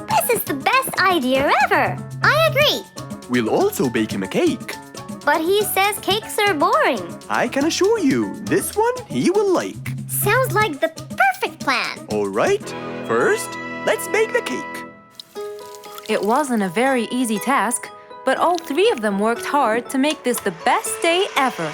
This is the best idea ever. I agree. We'll also bake him a cake. But he says cakes are boring. I can assure you, this one he will like. Sounds like the perfect plan. All right, first, let's bake the cake. It wasn't a very easy task, but all three of them worked hard to make this the best day ever.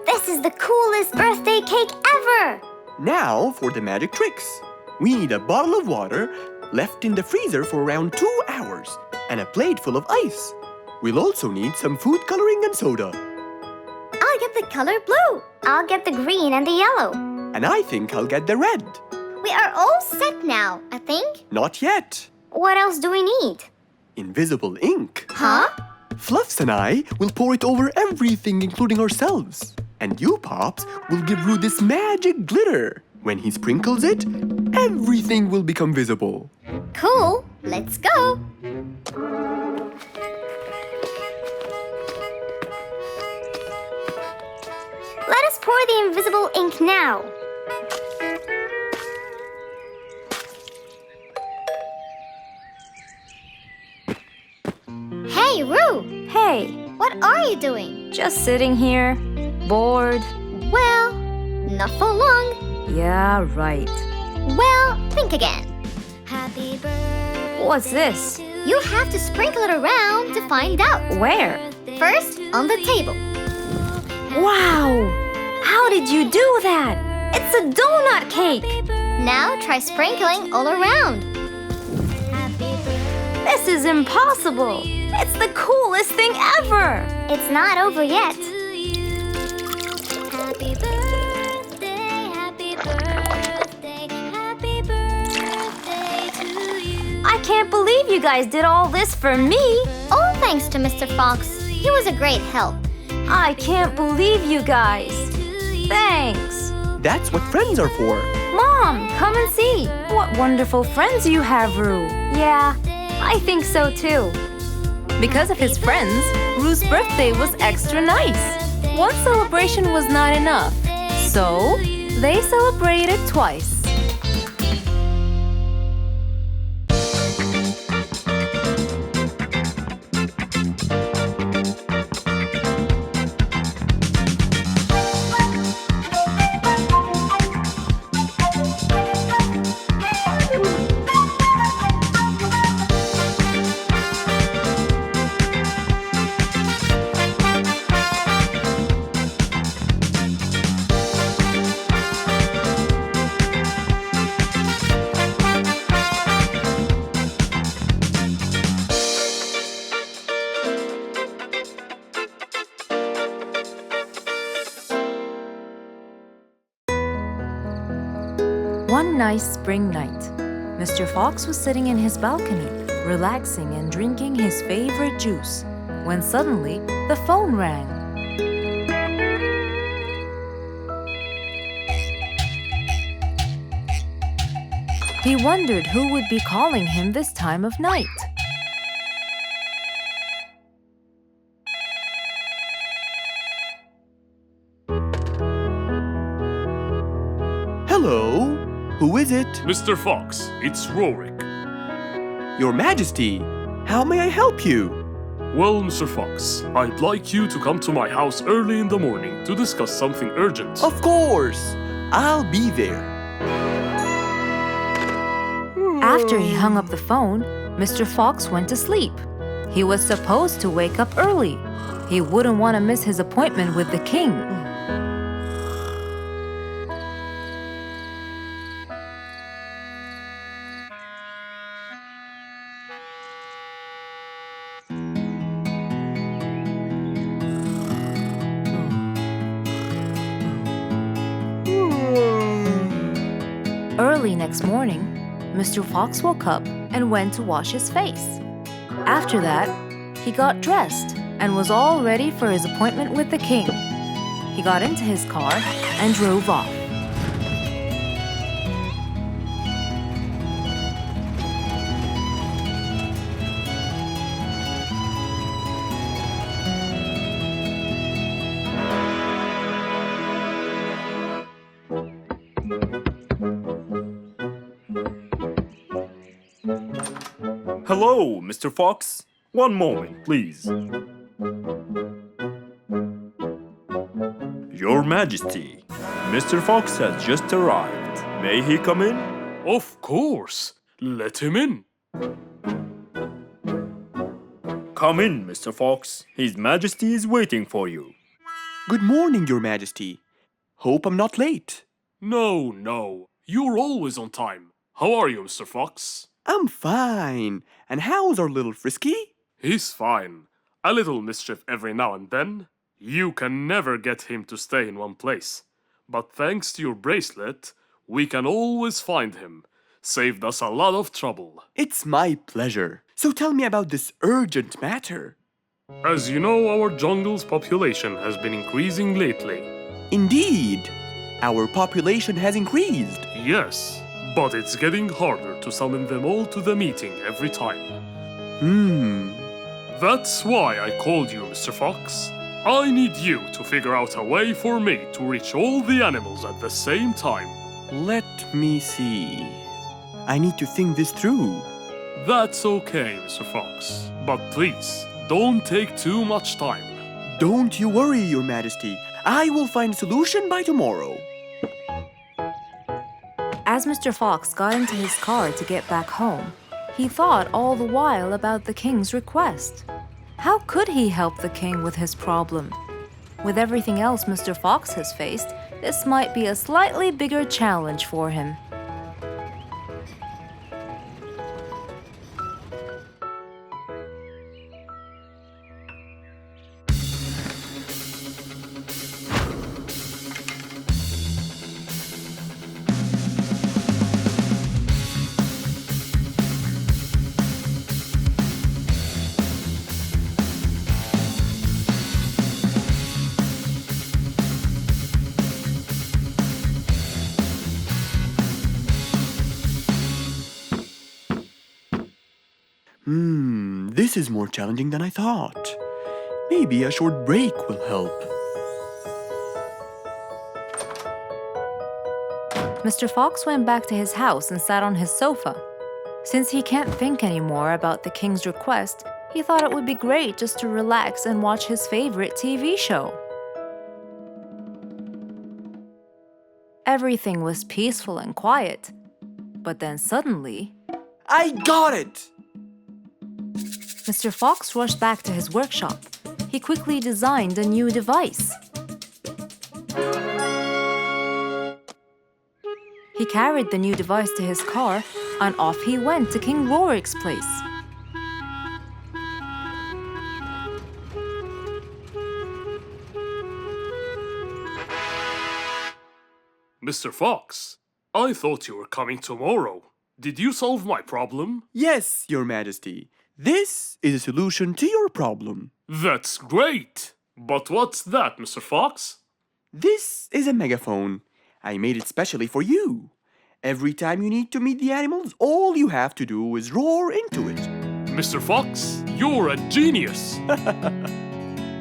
This is the coolest birthday cake ever. Now for the magic tricks. We need a bottle of water left in the freezer for around 2 hours and a plate full of ice. We'll also need some food coloring and soda. I'll get the color blue. I'll get the green and the yellow. And I think I'll get the red. We are all set now, I think. Not yet. What else do we need? Invisible ink. Huh? Fluffs and I will pour it over everything, including ourselves. And you, Pops, will give Roo this magic glitter. When he sprinkles it, everything will become visible. Cool. Let's go. Let us pour the invisible ink now. Hey, Roo! Hey, What are you doing? just sitting here, bored. Well, not for long. Yeah, right. Well, think again. Happy birthday. What's this? You have to sprinkle it around to find out. Where? First, on the table. Wow! How did you do that? It's a donut cake! Now try sprinkling all around. This is impossible! It's the coolest thing ever! It's not over yet. I can't believe you guys did all this for me! All thanks to Mr. Fox. He was a great help. I can't believe you guys! Thanks! That's what friends are for. Mom, come and see! What wonderful friends you have, Roo! Yeah, I think so too. Because of his friends, Roo's birthday was extra nice. One celebration was not enough, so they celebrated twice. One nice spring night, Mr. Fox was sitting in his balcony, relaxing and drinking his favorite juice, when suddenly the phone rang. He wondered who would be calling him this time of night. Hello? Who is it? Mr. Fox, it's Rorik. Your Majesty. How may I help you? Well, Mr. Fox, I'd like you to come to my house early in the morning to discuss something urgent. Of course. I'll be there. After he hung up the phone, Mr. Fox went to sleep. He was supposed to wake up early. He wouldn't want to miss his appointment with the king. Early next morning, Mr. Fox woke up and went to wash his face. After that, he got dressed and was all ready for his appointment with the king. He got into his car and drove off. Hello, Mr. Fox. One moment, please. Your Majesty, Mr. Fox has just arrived. May he come in? Of course. Let him in. Come in, Mr. Fox. His Majesty is waiting for you. Good morning, Your Majesty. Hope I'm not late. No. You're always on time. How are you, Mr. Fox? I'm fine. And how's our little Frisky? He's fine. A little mischief every now and then. You can never get him to stay in one place. But thanks to your bracelet, we can always find him. Saved us a lot of trouble. It's my pleasure. So tell me about this urgent matter. As you know, our jungle's population has been increasing lately. Indeed, our population has increased. Yes, but it's getting harder to summon them all to the meeting every time. That's why I called you, Mr. Fox. I need you to figure out a way for me to reach all the animals at the same time. Let me see. I need to think this through. That's okay, Mr. Fox. But please, don't take too much time. Don't you worry, Your Majesty. I will find a solution by tomorrow. As Mr. Fox got into his car to get back home, he thought all the while about the king's request. How could he help the king with his problem? With everything else Mr. Fox has faced, this might be a slightly bigger challenge for him. This is more challenging than I thought. Maybe a short break will help. Mr. Fox went back to his house and sat on his sofa. Since he can't think anymore about the king's request, he thought it would be great just to relax and watch his favorite TV show. Everything was peaceful and quiet. But then suddenly, I got it! Mr. Fox rushed back to his workshop. He quickly designed a new device. He carried the new device to his car, and off he went to King Rorik's place. Mr. Fox, I thought you were coming tomorrow. Did you solve my problem? Yes, Your Majesty. This is a solution to your problem. That's great! But what's that, Mr. Fox? This is a megaphone. I made it specially for you. Every time you need to meet the animals, all you have to do is roar into it. Mr. Fox, you're a genius!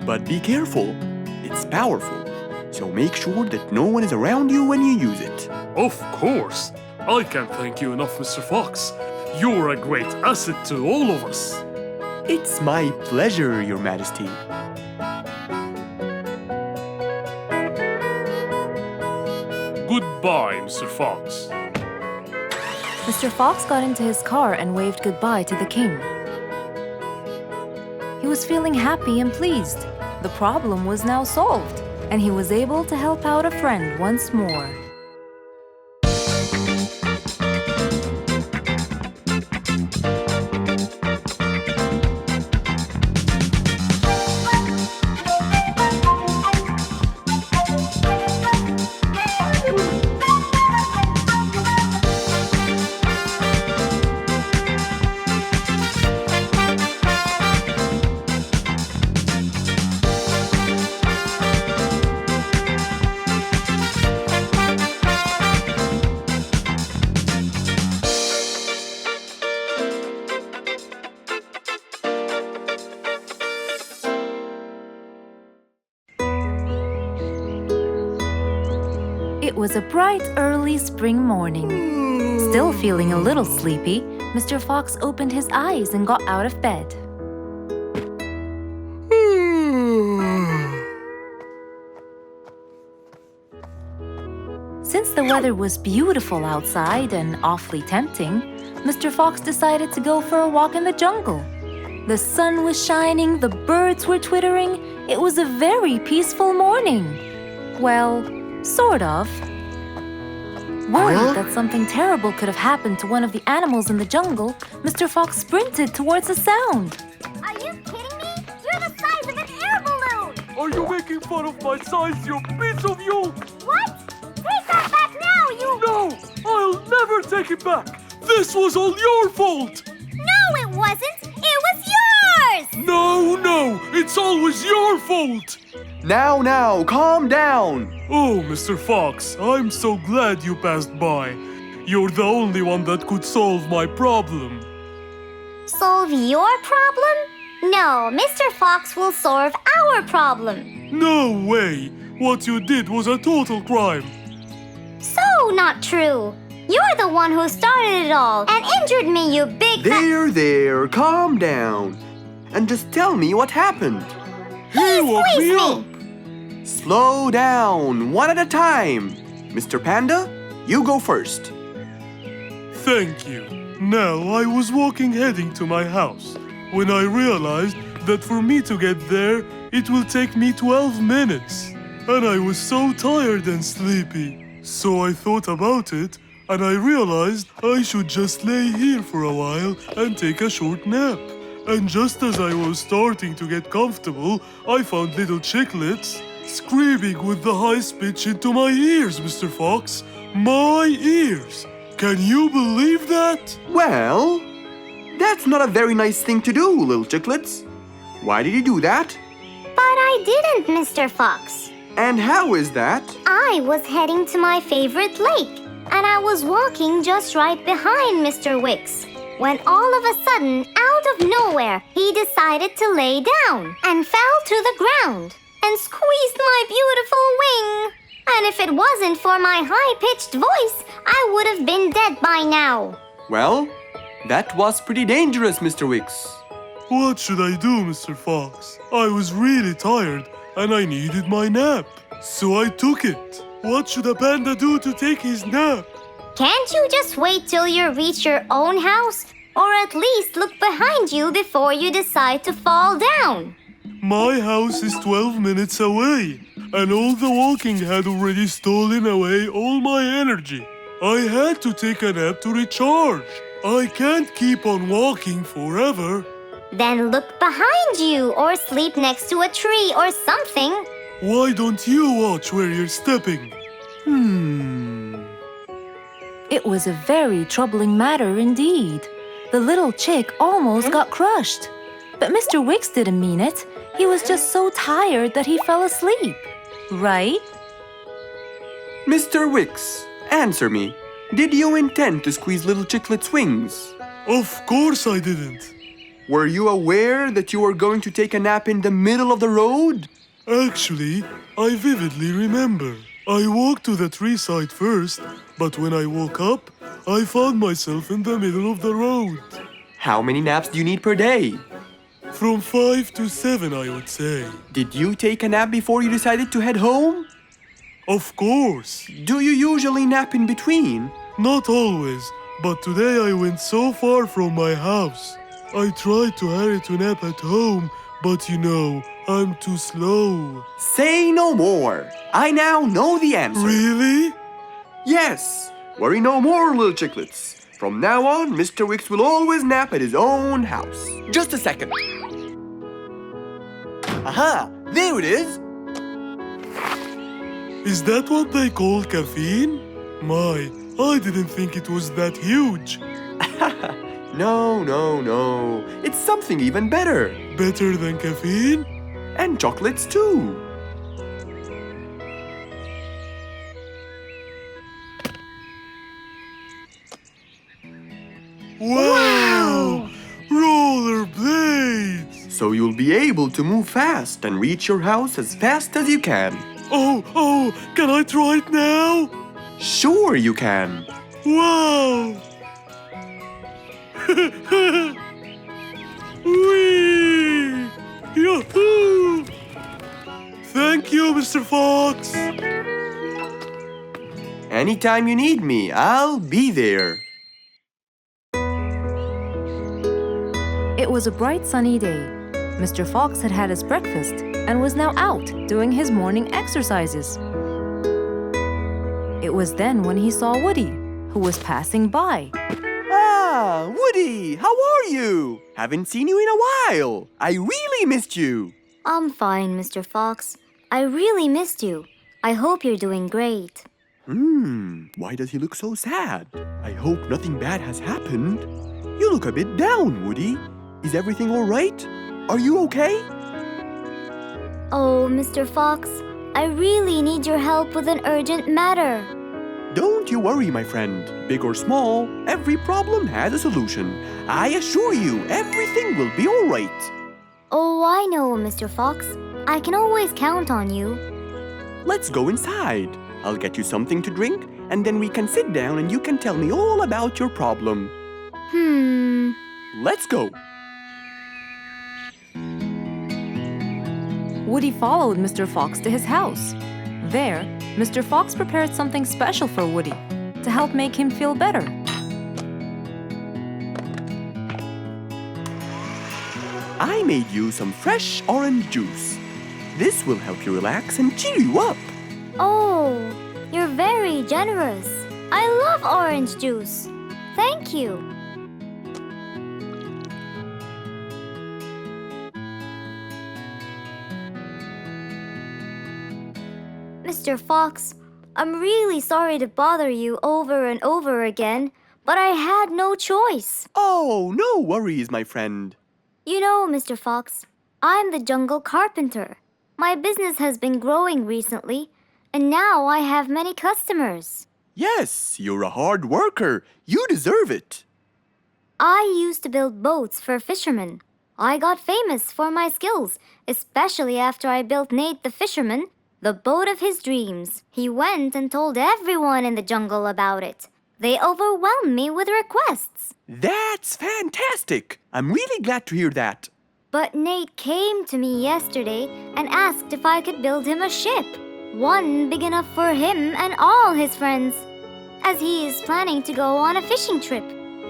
But be careful. It's powerful. So make sure that no one is around you when you use it. Of course! I can't thank you enough, Mr. Fox. You're a great asset to all of us. It's my pleasure, Your Majesty. Goodbye, Mr. Fox. Mr. Fox got into his car and waved goodbye to the king. He was feeling happy and pleased. The problem was now solved, and he was able to help out a friend once more. It was a bright, early spring morning. Still feeling a little sleepy, Mr. Fox opened his eyes and got out of bed. Since the weather was beautiful outside and awfully tempting, Mr. Fox decided to go for a walk in the jungle. The sun was shining, the birds were twittering. It was a very peaceful morning. Well, sort of. Worried that something terrible could have happened to one of the animals in the jungle, Mr. Fox sprinted towards the sound. Are you kidding me? You're the size of an air balloon! Are you making fun of my size, you piece of you? What? Take that back now, you... No! I'll never take it back! This was all your fault! No, it wasn't! It was yours! No! It's always your fault! Now, calm down. Oh, Mr. Fox, I'm so glad you passed by. You're the only one that could solve my problem. Solve your problem? No, Mr. Fox will solve our problem. No way! What you did was a total crime. So not true. You're the one who started it all and injured me, you big There, calm down. And just tell me what happened. He woke me squeezed up! Slow down, one at a time. Mr. Panda, you go first. Thank you. Now, I was walking heading to my house when I realized that for me to get there, it will take me 12 minutes. And I was so tired and sleepy. So I thought about it, and I realized I should just lay here for a while and take a short nap. And just as I was starting to get comfortable, I found little chicklets screaming with the highest pitch into my ears, Mr. Fox. My ears! Can you believe that? Well, that's not a very nice thing to do, little chicklets. Why did you do that? But I didn't, Mr. Fox. And how is that? I was heading to my favorite lake, and I was walking just right behind Mr. Wicks, when all of a sudden, out of nowhere, he decided to lay down and fell to the ground and squeezed my beautiful wing. And if it wasn't for my high-pitched voice, I would have been dead by now. Well, that was pretty dangerous, Mr. Wicks. What should I do, Mr. Fox? I was really tired and I needed my nap. So I took it. What should a panda do to take his nap? Can't you just wait till you reach your own house? Or at least look behind you before you decide to fall down? My house is 12 minutes away, and all the walking had already stolen away all my energy. I had to take a nap to recharge. I can't keep on walking forever. Then look behind you or sleep next to a tree or something. Why don't you watch where you're stepping? It was a very troubling matter indeed. The little chick almost got crushed. But Mr. Wicks didn't mean it. He was just so tired that he fell asleep. Right? Mr. Wicks, answer me. Did you intend to squeeze little chiclet's wings? Of course I didn't. Were you aware that you were going to take a nap in the middle of the road? Actually, I vividly remember. I walked to the tree side first, but when I woke up, I found myself in the middle of the road. How many naps do you need per day? From 5 to 7, I would say. Did you take a nap before you decided to head home? Of course. Do you usually nap in between? Not always, but today I went so far from my house. I tried to hurry to nap at home, but you know, I'm too slow. Say no more. I now know the answer. Really? Yes. Worry no more, little chicklets. From now on, Mr. Wicks will always nap at his own house. Just a second. Aha! There it is! Is that what they call caffeine? My, I didn't think it was that huge. No. It's something even better. Better than caffeine? And chocolates too. Wow! Rollerblades! So you'll be able to move fast and reach your house as fast as you can. Oh, can I try it now? Sure you can. Wow! Whee! Yahoo! Thank you, Mr. Fox. Anytime you need me, I'll be there. It was a bright sunny day. Mr. Fox had had his breakfast and was now out doing his morning exercises. It was then when he saw Woody, who was passing by. Ah, Woody, how are you? Haven't seen you in a while. I really missed you. I'm fine, Mr. Fox. I really missed you. I hope you're doing great. Why does he look so sad? I hope nothing bad has happened. You look a bit down, Woody. Is everything all right? Are you okay? Oh, Mr. Fox, I really need your help with an urgent matter. Don't you worry, my friend. Big or small, every problem has a solution. I assure you, everything will be all right. Oh, I know, Mr. Fox. I can always count on you. Let's go inside. I'll get you something to drink, and then we can sit down and you can tell me all about your problem. Let's go. Woody followed Mr. Fox to his house. There, Mr. Fox prepared something special for Woody to help make him feel better. I made you some fresh orange juice. This will help you relax and cheer you up. Oh, you're very generous. I love orange juice. Thank you. Mr. Fox, I'm really sorry to bother you over and over again, but I had no choice. Oh, no worries, my friend. You know, Mr. Fox, I'm the jungle carpenter. My business has been growing recently, and now I have many customers. Yes, you're a hard worker. You deserve it. I used to build boats for fishermen. I got famous for my skills, especially after I built Nate the fisherman the boat of his dreams. He went and told everyone in the jungle about it. They overwhelmed me with requests. That's fantastic. I'm really glad to hear that. But Nate came to me yesterday and asked if I could build him a ship. One big enough for him and all his friends, as he is planning to go on a fishing trip.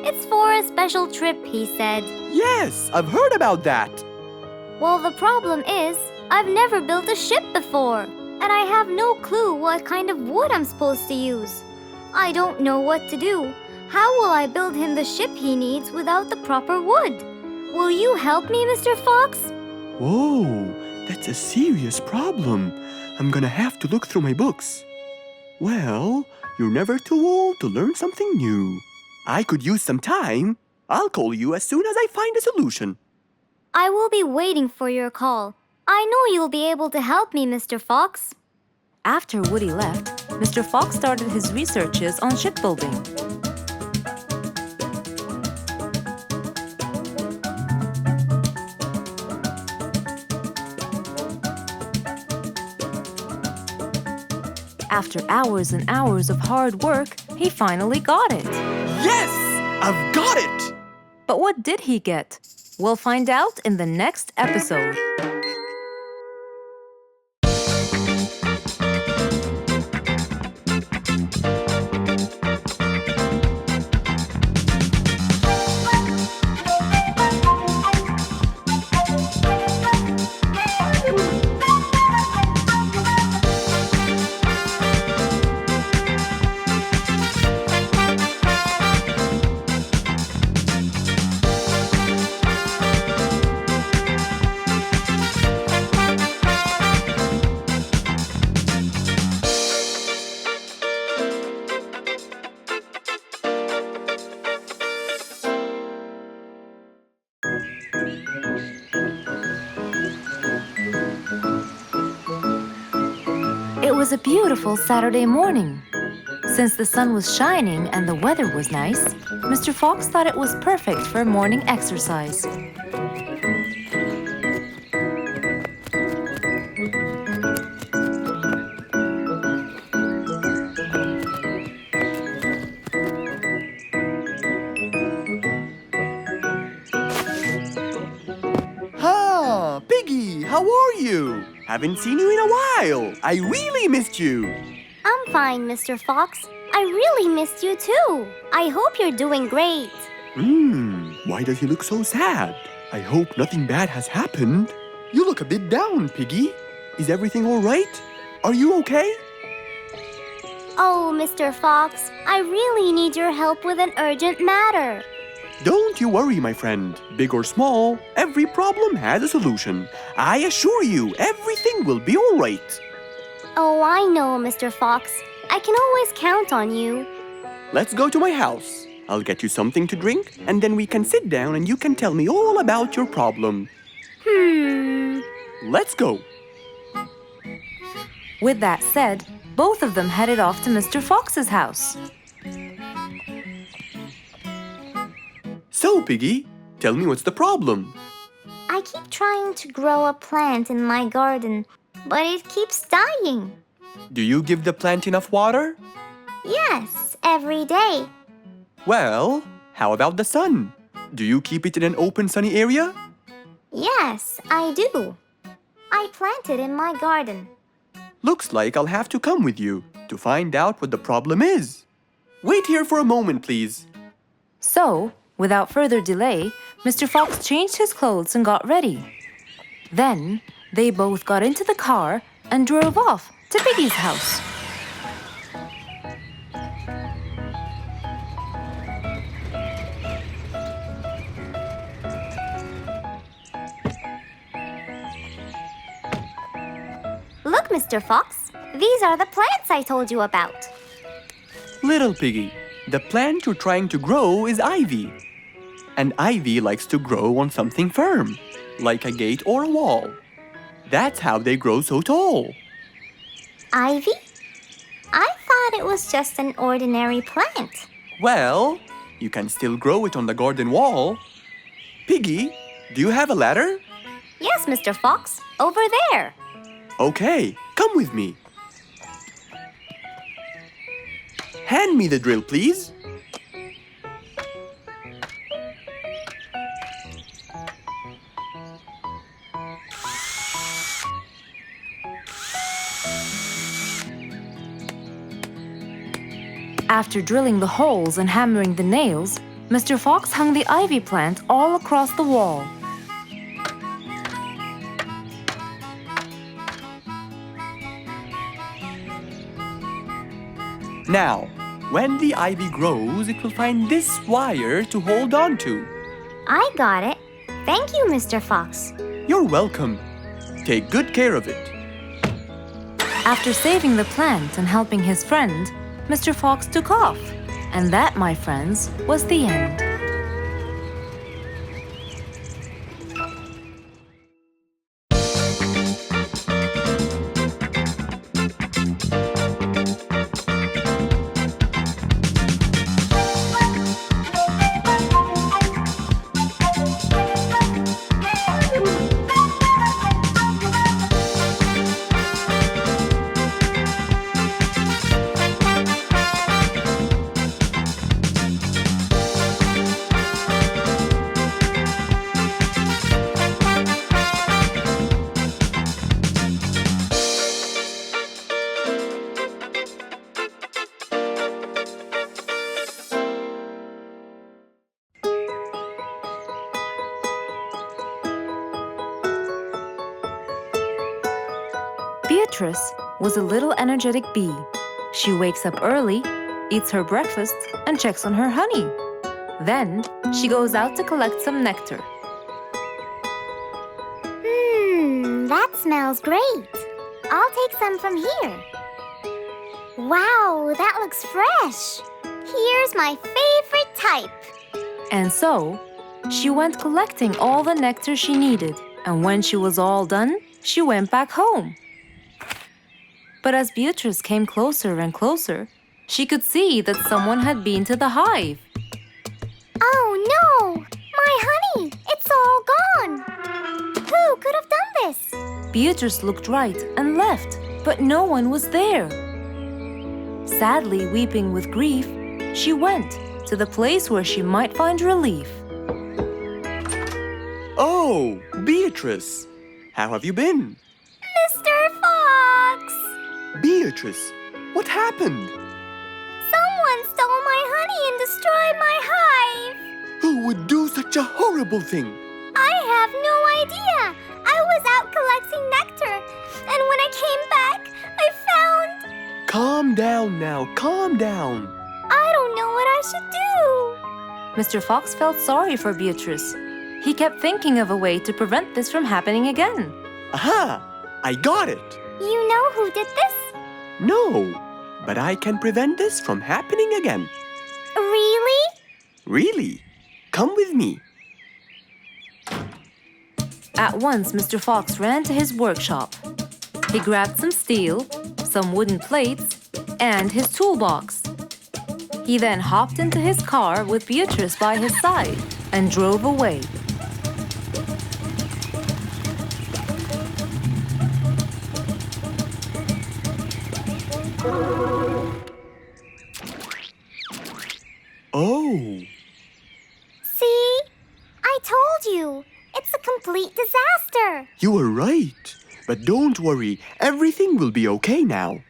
It's for a special trip, he said. Yes, I've heard about that. Well, the problem is, I've never built a ship before, and I have no clue what kind of wood I'm supposed to use. I don't know what to do. How will I build him the ship he needs without the proper wood? Will you help me, Mr. Fox? Whoa, that's a serious problem. I'm gonna have to look through my books. Well, you're never too old to learn something new. I could use some time. I'll call you as soon as I find a solution. I will be waiting for your call. I know you'll be able to help me, Mr. Fox. After Woody left, Mr. Fox started his researches on shipbuilding. After hours and hours of hard work, he finally got it. Yes, I've got it. But what did he get? We'll find out in the next episode. It was a beautiful Saturday morning. Since the sun was shining and the weather was nice, Mr. Fox thought it was perfect for morning exercise. you? Haven't seen you in a while. I really missed you. I'm fine, Mr. Fox. I really missed you too. I hope you're doing great. Why does he look so sad? I hope nothing bad has happened. You look a bit down, Piggy. Is everything all right? Are you okay? Oh, Mr. Fox, I really need your help with an urgent matter. Don't you worry, my friend. Big or small, every problem has a solution. I assure you, everything will be all right. Oh, I know, Mr. Fox. I can always count on you. Let's go to my house. I'll get you something to drink, and then we can sit down and you can tell me all about your problem. Let's go. With that said, both of them headed off to Mr. Fox's house. So, Piggy, tell me what's the problem? I keep trying to grow a plant in my garden, but it keeps dying. Do you give the plant enough water? Yes, every day. Well, how about the sun? Do you keep it in an open, sunny area? Yes, I do. I plant it in my garden. Looks like I'll have to come with you to find out what the problem is. Wait here for a moment, please. So, without further delay, Mr. Fox changed his clothes and got ready. Then, they both got into the car and drove off to Piggy's house. Look, Mr. Fox, these are the plants I told you about. Little Piggy, the plant you're trying to grow is ivy. And ivy likes to grow on something firm, like a gate or a wall. That's how they grow so tall. Ivy? I thought it was just an ordinary plant. Well, you can still grow it on the garden wall. Piggy, do you have a ladder? Yes, Mr. Fox, over there. Okay, come with me. Hand me the drill, please. After drilling the holes and hammering the nails, Mr. Fox hung the ivy plant all across the wall. Now, when the ivy grows, it will find this wire to hold on to. I got it. Thank you, Mr. Fox. You're welcome. Take good care of it. After saving the plant and helping his friend, Mr. Fox took off. And that, my friends, was the end. Beatrice was a little energetic bee. She wakes up early, eats her breakfast, and checks on her honey. Then, she goes out to collect some nectar. That smells great. I'll take some from here. Wow, that looks fresh. Here's my favorite type. And so, she went collecting all the nectar she needed, and when she was all done, she went back home. But as Beatrice came closer and closer, she could see that someone had been to the hive. Oh no! My honey! It's all gone! Who could have done this? Beatrice looked right and left, but no one was there. Sadly weeping with grief, she went to the place where she might find relief. Oh, Beatrice, how have you been? Mr. Fox! Beatrice, what happened? Someone stole my honey and destroyed my hive. Who would do such a horrible thing? I have no idea. I was out collecting nectar, and when I came back, I found... Calm down now, calm down. I don't know what I should do. Mr. Fox felt sorry for Beatrice. He kept thinking of a way to prevent this from happening again. Aha! I got it. You know who did this? No, but I can prevent this from happening again. Really? Really? Come with me. At once, Mr. Fox ran to his workshop. He grabbed some steel, some wooden plates, and his toolbox. He then hopped into his car with Beatrice by his side and drove away. Oh, See? I told you. It's a complete disaster. you were right. But don't worry, everything will be okay now.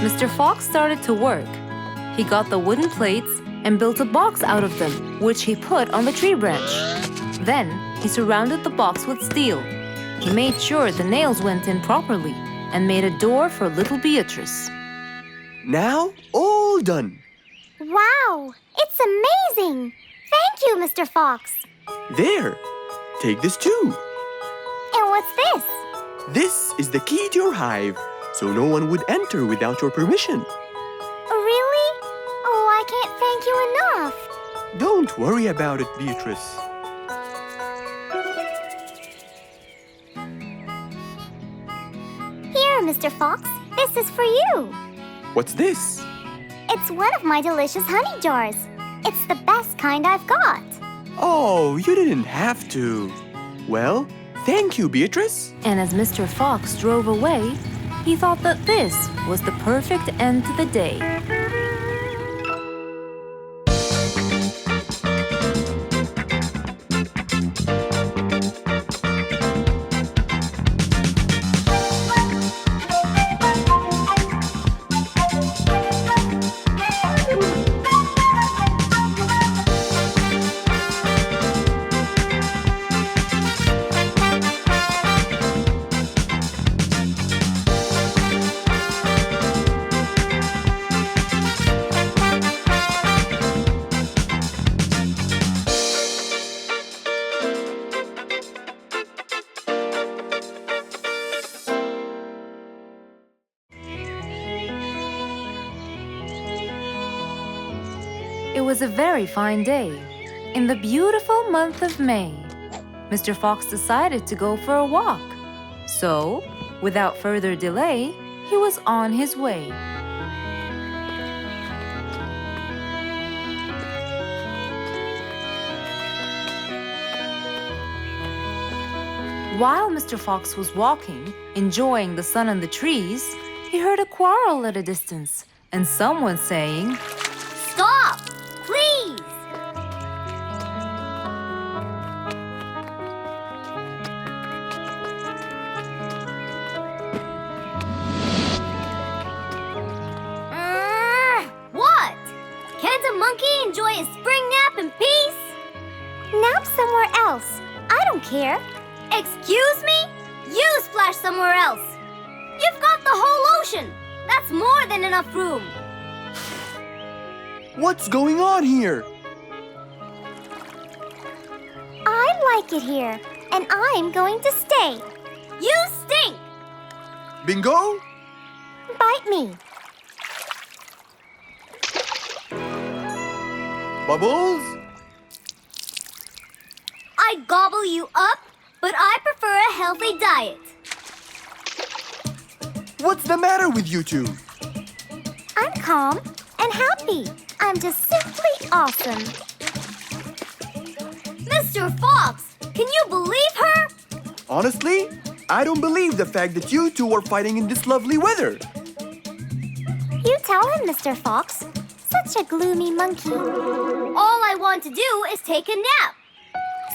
Mr. Fox started to work. He got the wooden plates and built a box out of them, which he put on the tree branch. Then, he surrounded the box with steel. He made sure the nails went in properly and made a door for little Beatrice. Now, all done. Wow, it's amazing. Thank you, Mr. Fox. There, take this too. And what's this? This is the key to your hive, so no one would enter without your permission. Really? Oh, I can't thank you enough. Don't worry about it, Beatrice. Here, Mr. Fox, this is for you. What's this? It's one of my delicious honey jars. It's the best kind I've got. Oh, you didn't have to. Well, thank you, Beatrice. And as Mr. Fox drove away, he thought that this was the perfect end to the day. It was a very fine day, in the beautiful month of May. Mr. Fox decided to go for a walk. So, without further delay, he was on his way. While Mr. Fox was walking, enjoying the sun and the trees, he heard a quarrel at a distance and someone saying, Stop! Please! What? Can't a monkey enjoy a spring nap in peace? Nap somewhere else. I don't care. Excuse me? You splash somewhere else. You've got the whole ocean. That's more than enough room. What's going on here? I like it here, and I'm going to stay. You stink! Bingo? Bite me. Bubbles? I'd gobble you up, but I prefer a healthy diet. What's the matter with you two? I'm calm and happy. I'm just simply awesome. Mr. Fox! Can you believe her? Honestly, I don't believe the fact that you two are fighting in this lovely weather. You tell him, Mr. Fox. Such a gloomy monkey. All I want to do is take a nap.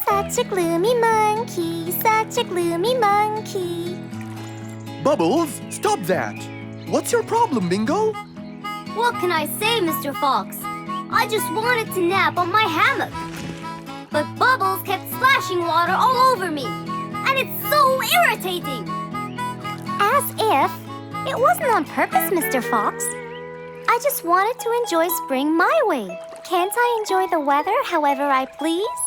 Such a gloomy monkey, such a gloomy monkey. Bubbles, stop that. What's your problem, Bingo? What can I say, Mr. Fox? I just wanted to nap on my hammock. But Bubbles kept splashing water all over me. And it's so irritating. As if it wasn't on purpose, Mr. Fox. I just wanted to enjoy spring my way. Can't I enjoy the weather however I please?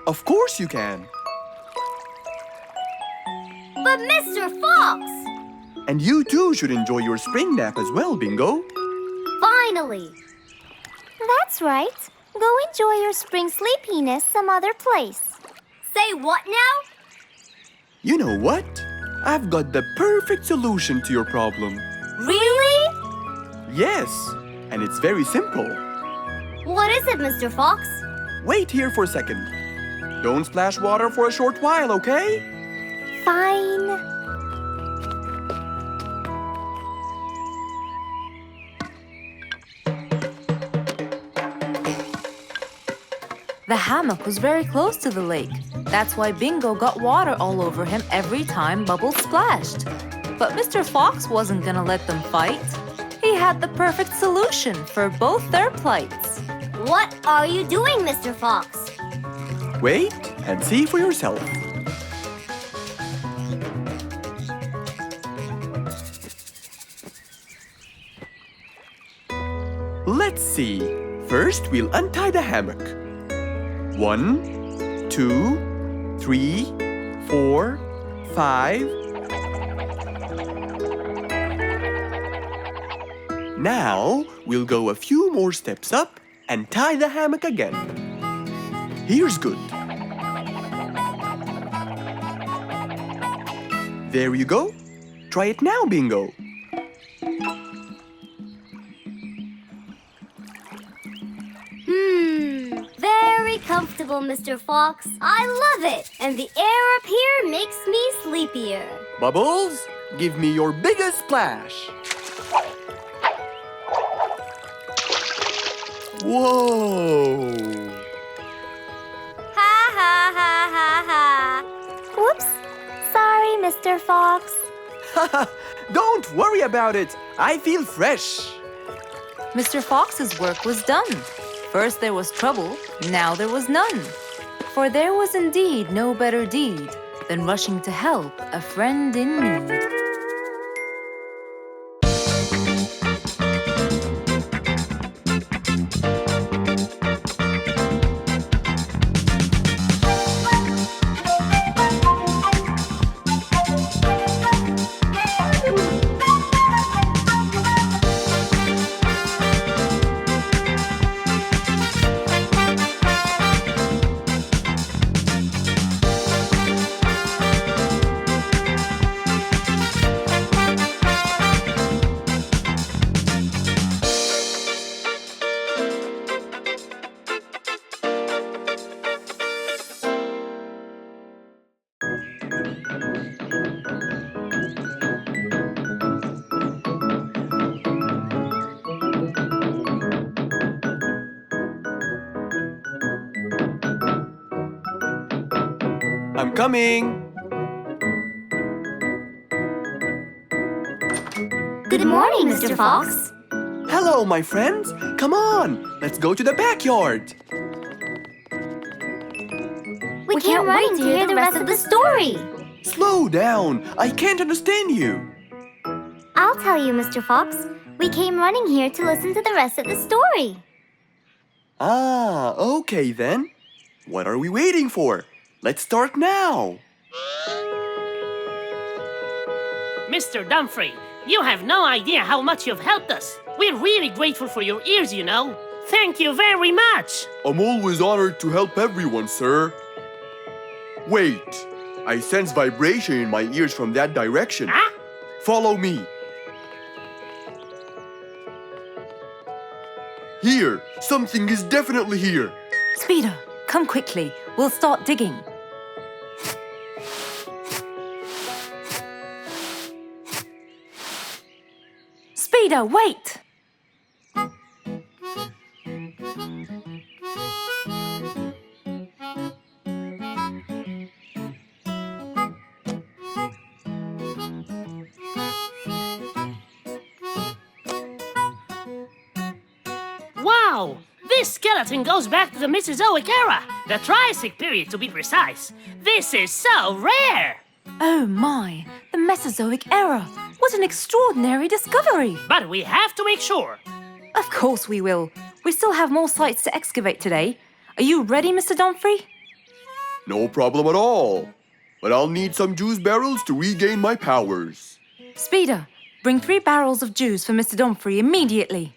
Of course you can. But Mr. Fox! And you too should enjoy your spring nap as well, Bingo. Finally! That's right. Go enjoy your spring sleepiness some other place. Say what now? You know what? I've got the perfect solution to your problem. Really? Yes, and it's very simple. What is it, Mr. Fox? Wait here for a second. Don't splash water for a short while, okay? Fine. The hammock was very close to the lake. That's why Bingo got water all over him every time Bubbles splashed. But Mr. Fox wasn't gonna let them fight. He had the perfect solution for both their plights. What are you doing, Mr. Fox? Wait and see for yourself. Let's see. First, we'll untie the hammock. 1, 2, 3, 4, 5. Now, we'll go a few more steps up and tie the hammock again. Here's good. There you go. Try it now, Bingo. Very comfortable, Mr. Fox. I love it. And the air up here makes me sleepier. Bubbles, give me your biggest splash. Whoa! Ha ha ha ha ha. Whoops. Sorry, Mr. Fox. Don't worry about it. I feel fresh. Mr. Fox's work was done. First there was trouble, now there was none. For there was indeed no better deed than rushing to help a friend in need. I'm coming. Good morning, Mr. Fox. Hello, my friends. Come on, let's go to the backyard. We can't wait to hear the rest of the story. Slow down. I can't understand you. I'll tell you, Mr. Fox. We came running here to listen to the rest of the story. Ah, okay then. What are we waiting for? Let's start now. Mr. Dumfrey, you have no idea how much you've helped us. We're really grateful for your ears, you know. Thank you very much. I'm always honored to help everyone, sir. Wait, I sense vibration in my ears from that direction. Huh? Follow me. Here, something is definitely here. Speeder, Come quickly, we'll start digging. Speeder, wait! Wow! This skeleton goes back to the Mesozoic era, the Triassic period to be precise. This is so rare! Oh my, the Mesozoic era! What an extraordinary discovery! But we have to make sure. Of course we will. We still have more sites to excavate today. Are you ready, Mr. Dumfrey? No problem at all. But I'll need some juice barrels to regain my powers. Speeder, bring 3 barrels of juice for Mr. Dumfrey immediately.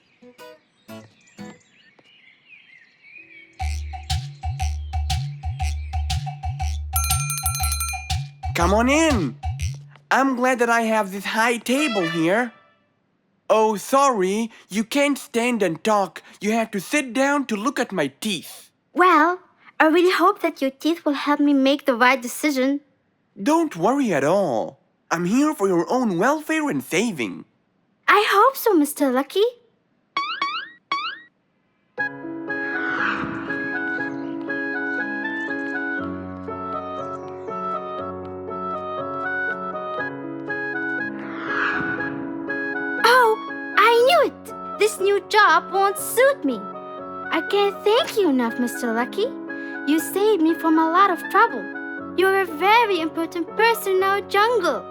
Come on in. I'm glad that I have this high table here. Oh, sorry, you can't stand and talk. You have to sit down to look at my teeth. Well, I really hope that your teeth will help me make the right decision. Don't worry at all. I'm here for your own welfare and saving. I hope so, Mr. Lucky. Oh, I knew it! This new job won't suit me. I can't thank you enough, Mr. Lucky. You saved me from a lot of trouble. You're a very important person in our jungle.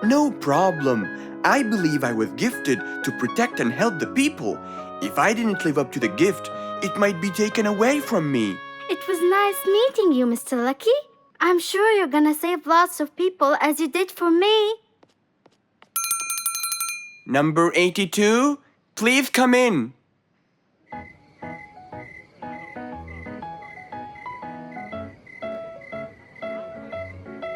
No problem. I believe I was gifted to protect and help the people. If I didn't live up to the gift, it might be taken away from me. It was nice meeting you, Mr. Lucky. I'm sure you're gonna save lots of people as you did for me. Number 82, please come in.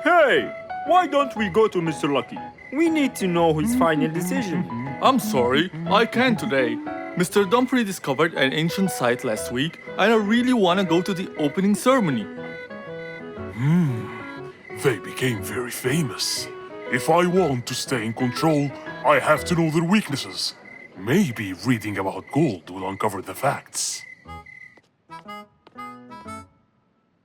Hey, why don't we go to Mr. Lucky? We need to know his final decision. I'm sorry, I can't today. Mr. Dumfrey discovered an ancient site last week, and I really want to go to the opening ceremony. They became very famous. If I want to stay in control, I have to know their weaknesses. Maybe reading about gold will uncover the facts.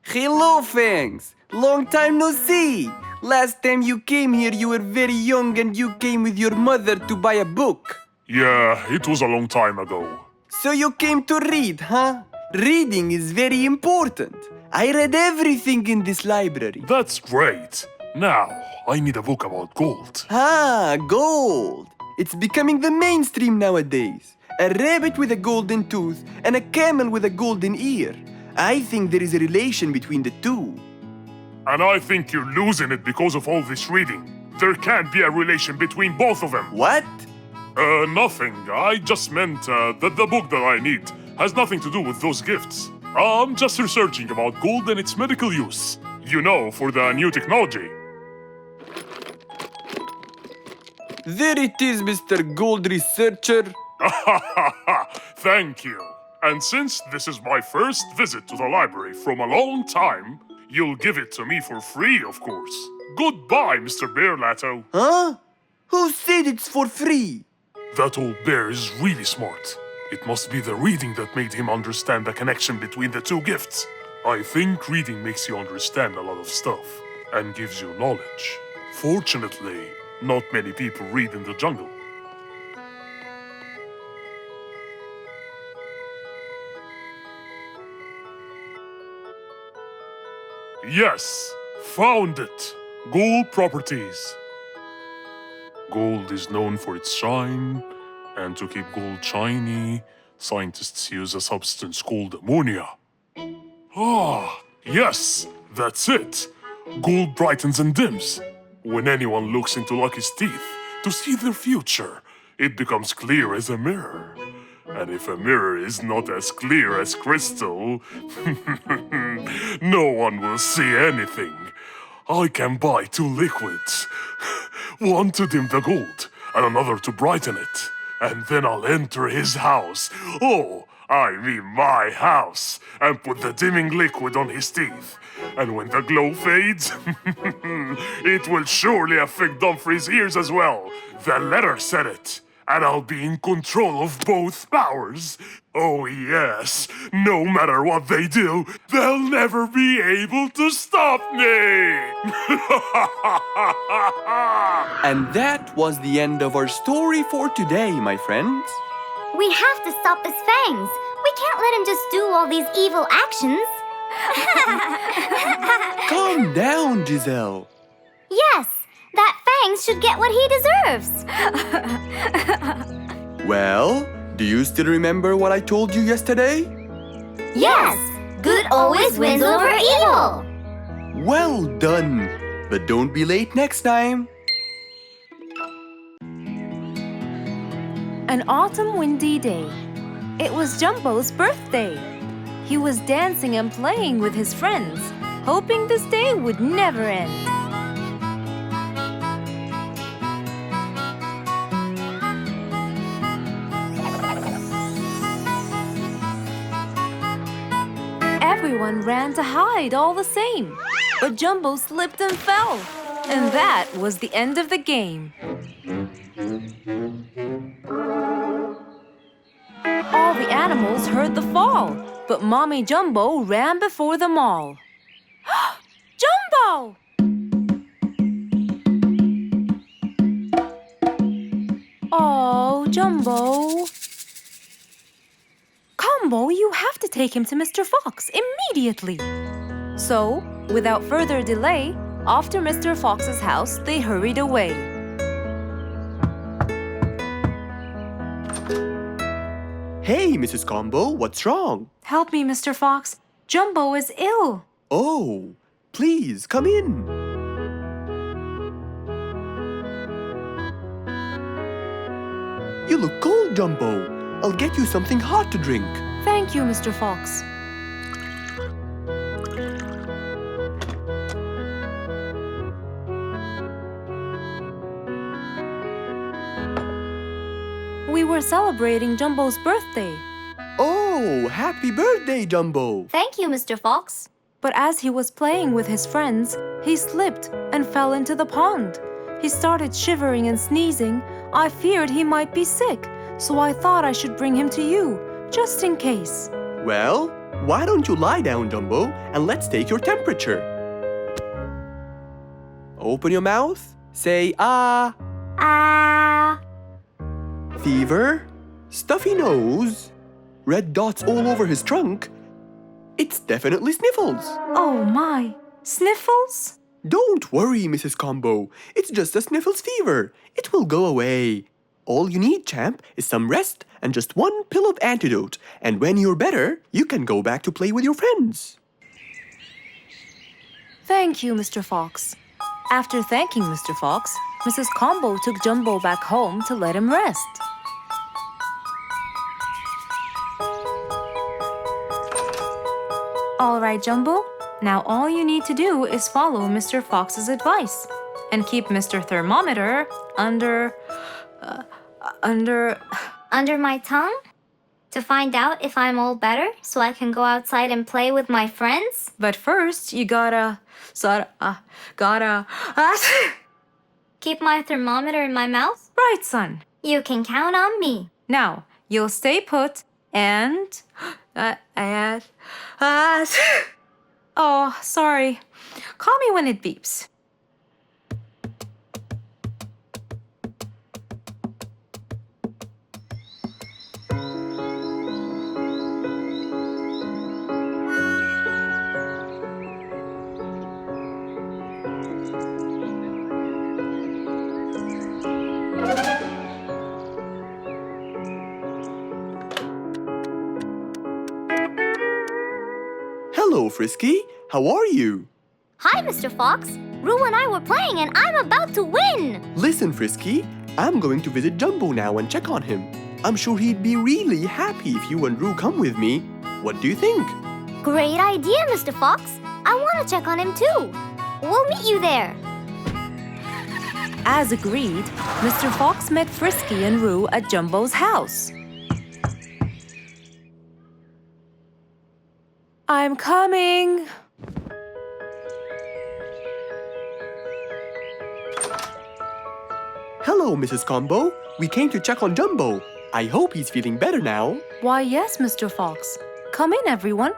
Hello, Fangs. Long time no see. Last time you came here, you were very young and you came with your mother to buy a book. Yeah, it was a long time ago. So you came to read, huh? Reading is very important. I read everything in this library. That's great. Now, I need a book about gold. Ah, gold. It's becoming the mainstream nowadays. A rabbit with a golden tooth and a camel with a golden ear. I think there is a relation between the two. And I think you're losing it because of all this reading. There can't be a relation between both of them. What? Nothing. I just meant that the book that I need has nothing to do with those gifts. I'm just researching about gold and its medical use. You know, for the new technology. There it is, Mr. Gold Researcher. Thank you. And since this is my first visit to the library from a long time, you'll give it to me for free, of course. Goodbye, Mr. Bear Lato. Huh? Who said it's for free? That old bear is really smart. It must be the reading that made him understand the connection between the two gifts. I think reading makes you understand a lot of stuff and gives you knowledge. Fortunately, not many people read in the jungle. Yes, found it. Gold properties. Gold is known for its shine, and to keep gold shiny, scientists use a substance called ammonia. Ah, yes, that's it. Gold brightens and dims. When anyone looks into Lucky's teeth to see their future, it becomes clear as a mirror. And if a mirror is not as clear as crystal, no one will see anything. I can buy 2 liquids. One to dim the gold, and another to brighten it. And then I'll enter his house. Oh, I mean my house, and put the dimming liquid on his teeth. And when the glow fades, it will surely affect Dumfrey's ears as well. The letter said it, and I'll be in control of both powers. Oh yes, no matter what they do, they'll never be able to stop me! And that was the end of our story for today, my friends. We have to stop his fangs. We can't let him just do all these evil actions. Calm down, Giselle. Yes, that Fangs should get what he deserves. Well, do you still remember what I told you yesterday? Yes, good always wins over evil. Well done. But don't be late next time. An autumn windy day. It was Jumbo's birthday. He was dancing and playing with his friends, hoping this day would never end. Everyone ran to hide all the same, but Jumbo slipped and fell. And that was the end of the game. All the animals heard the fall, but Mommy Jumbo ran before them all. Jumbo! Oh, Jumbo. Combo, you have to take him to Mr. Fox immediately. So, without further delay, off to Mr. Fox's house they hurried away. Hey, Mrs. Combo, what's wrong? Help me, Mr. Fox. Jumbo is ill. Oh, please come in. You look cold, Jumbo. I'll get you something hot to drink. Thank you, Mr. Fox. We were celebrating Jumbo's birthday. Oh, happy birthday, Jumbo. Thank you, Mr. Fox. But as he was playing with his friends, he slipped and fell into the pond. He started shivering and sneezing. I feared he might be sick, so I thought I should bring him to you, just in case. Well, why don't you lie down, Jumbo, and let's take your temperature. Open your mouth. Say ah. Ah. Fever, stuffy nose, red dots all over his trunk. It's definitely sniffles. Oh my, sniffles? Don't worry, Mrs. Combo. It's just a sniffles fever. It will go away. All you need, champ, is some rest and just one pill of antidote. And when you're better, you can go back to play with your friends. Thank you, Mr. Fox. After thanking Mr. Fox, Mrs. Combo took Jumbo back home to let him rest. All right, Jumbo. Now all you need to do is follow Mr. Fox's advice and keep Mr. Thermometer under Under my tongue? To find out if I'm all better so I can go outside and play with my friends? But first, you gotta Keep my thermometer in my mouth? right, son. You can count on me. Now, you'll stay put and oh, sorry. Call me when it beeps. Hello, Frisky. How are you? Hi, Mr. Fox. Roo and I were playing and I'm about to win. Listen, Frisky. I'm going to visit Jumbo now and check on him. I'm sure he'd be really happy if you and Roo come with me. What do you think? Great idea, Mr. Fox. I want to check on him too. We'll meet you there. As agreed, Mr. Fox met Frisky and Roo at Jumbo's house. I'm coming. Hello, Mrs. Combo. We came to check on Jumbo. I hope he's feeling better now. Why, yes, Mr. Fox. Come in, everyone.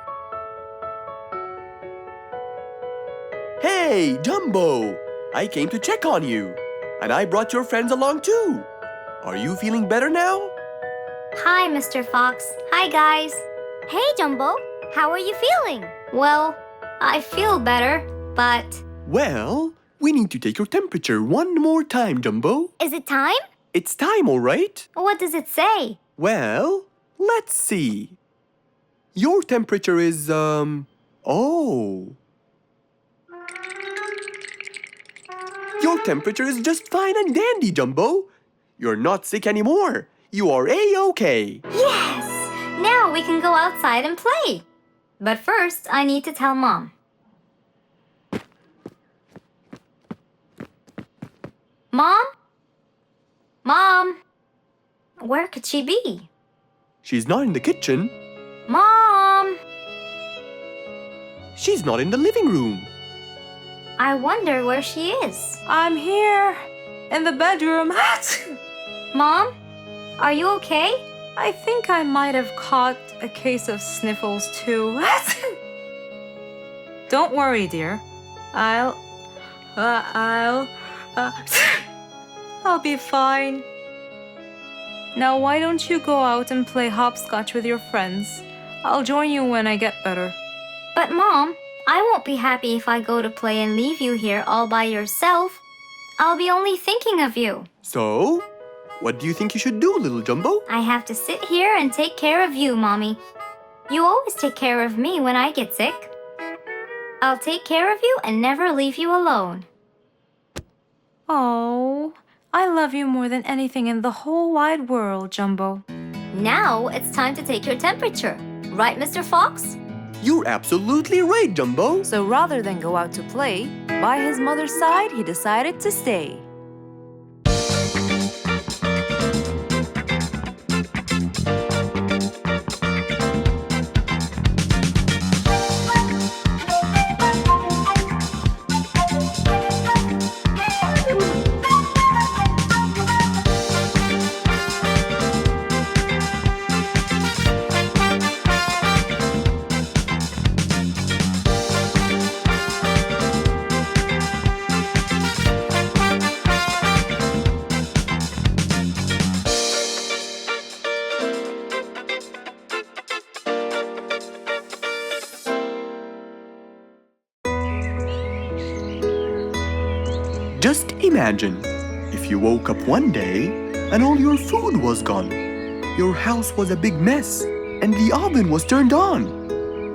Hey, Jumbo! I came to check on you. And I brought your friends along too. Are you feeling better now? Hi, Mr. Fox. Hi, guys. Hey, Jumbo. How are you feeling? Well, I feel better, but... Well, we need to take your temperature one more time, Jumbo. Is it time? It's time, all right? What does it say? Well, let's see. Your temperature is, oh. Your temperature is just fine and dandy, Jumbo. You're not sick anymore. You are A-OK. Yes! Now we can go outside and play. But first, I need to tell Mom. Mom? Mom? Where could she be? She's not in the kitchen. Mom! She's not in the living room. I wonder where she is. I'm here. In the bedroom. Mom? Are you okay? I think I might have caught a case of sniffles too. Don't worry, dear. I'll be fine. Now why don't you go out and play hopscotch with your friends? I'll join you when I get better. But Mom, I won't be happy if I go to play and leave you here all by yourself. I'll be only thinking of you. So, what do you think you should do, little Jumbo? I have to sit here and take care of you, Mommy. You always take care of me when I get sick. I'll take care of you and never leave you alone. Oh, I love you more than anything in the whole wide world, Jumbo. Now it's time to take your temperature. Right, Mr. Fox? You're absolutely right, Jumbo. So rather than go out to play, by his mother's side, he decided to stay. Just imagine if you woke up one day and all your food was gone. Your house was a big mess and the oven was turned on.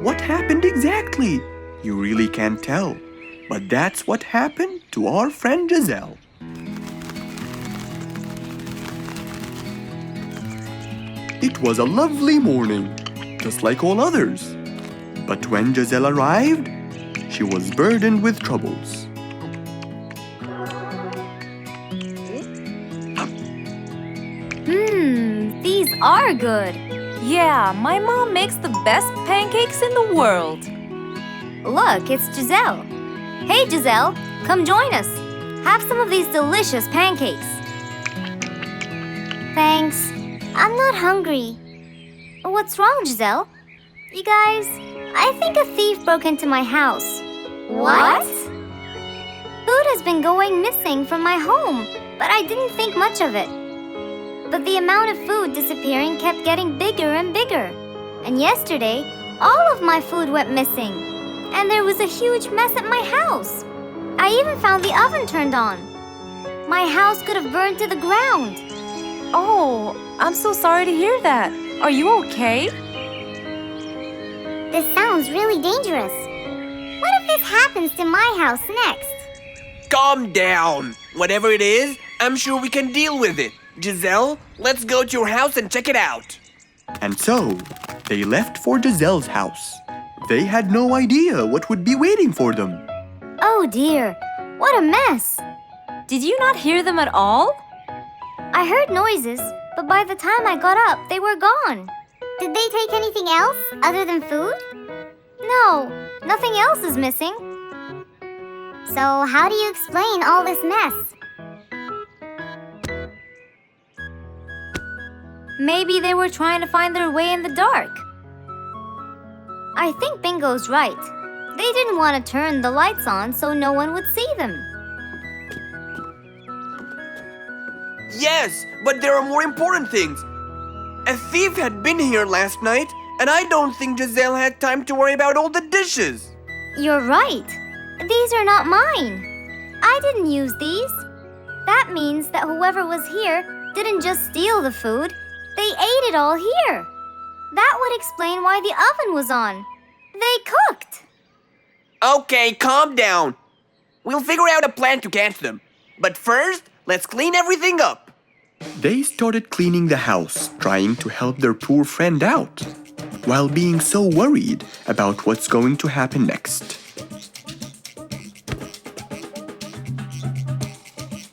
What happened exactly? You really can't tell. But that's what happened to our friend Giselle. It was a lovely morning, just like all others. But when Giselle arrived, she was burdened with troubles. These are good. Yeah, my mom makes the best pancakes in the world. Look, it's Giselle. Hey, Giselle, come join us. Have some of these delicious pancakes. Thanks. I'm not hungry. What's wrong, Giselle? You guys, I think a thief broke into my house. What? Food has been going missing from my home, but I didn't think much of it. But the amount of food disappearing kept getting bigger and bigger. And yesterday, all of my food went missing. And there was a huge mess at my house. I even found the oven turned on. My house could have burned to the ground. Oh, I'm so sorry to hear that. Are you okay? This sounds really dangerous. What if this happens to my house next? Calm down. Whatever it is, I'm sure we can deal with it. Giselle, let's go to your house and check it out. And so, they left for Giselle's house. They had no idea what would be waiting for them. Oh dear, what a mess. Did you not hear them at all? I heard noises, but by the time I got up, they were gone. Did they take anything else other than food? No, nothing else is missing. So how do you explain all this mess? Maybe they were trying to find their way in the dark. I think Bingo's right. They didn't want to turn the lights on so no one would see them. Yes, but there are more important things. A thief had been here last night, and I don't think Giselle had time to worry about all the dishes. You're right. These are not mine. I didn't use these. That means that whoever was here didn't just steal the food, they ate it all here. That would explain why the oven was on. They cooked. Okay, calm down. We'll figure out a plan to catch them. But first, let's clean everything up. They started cleaning the house, trying to help their poor friend out, while being so worried about what's going to happen next.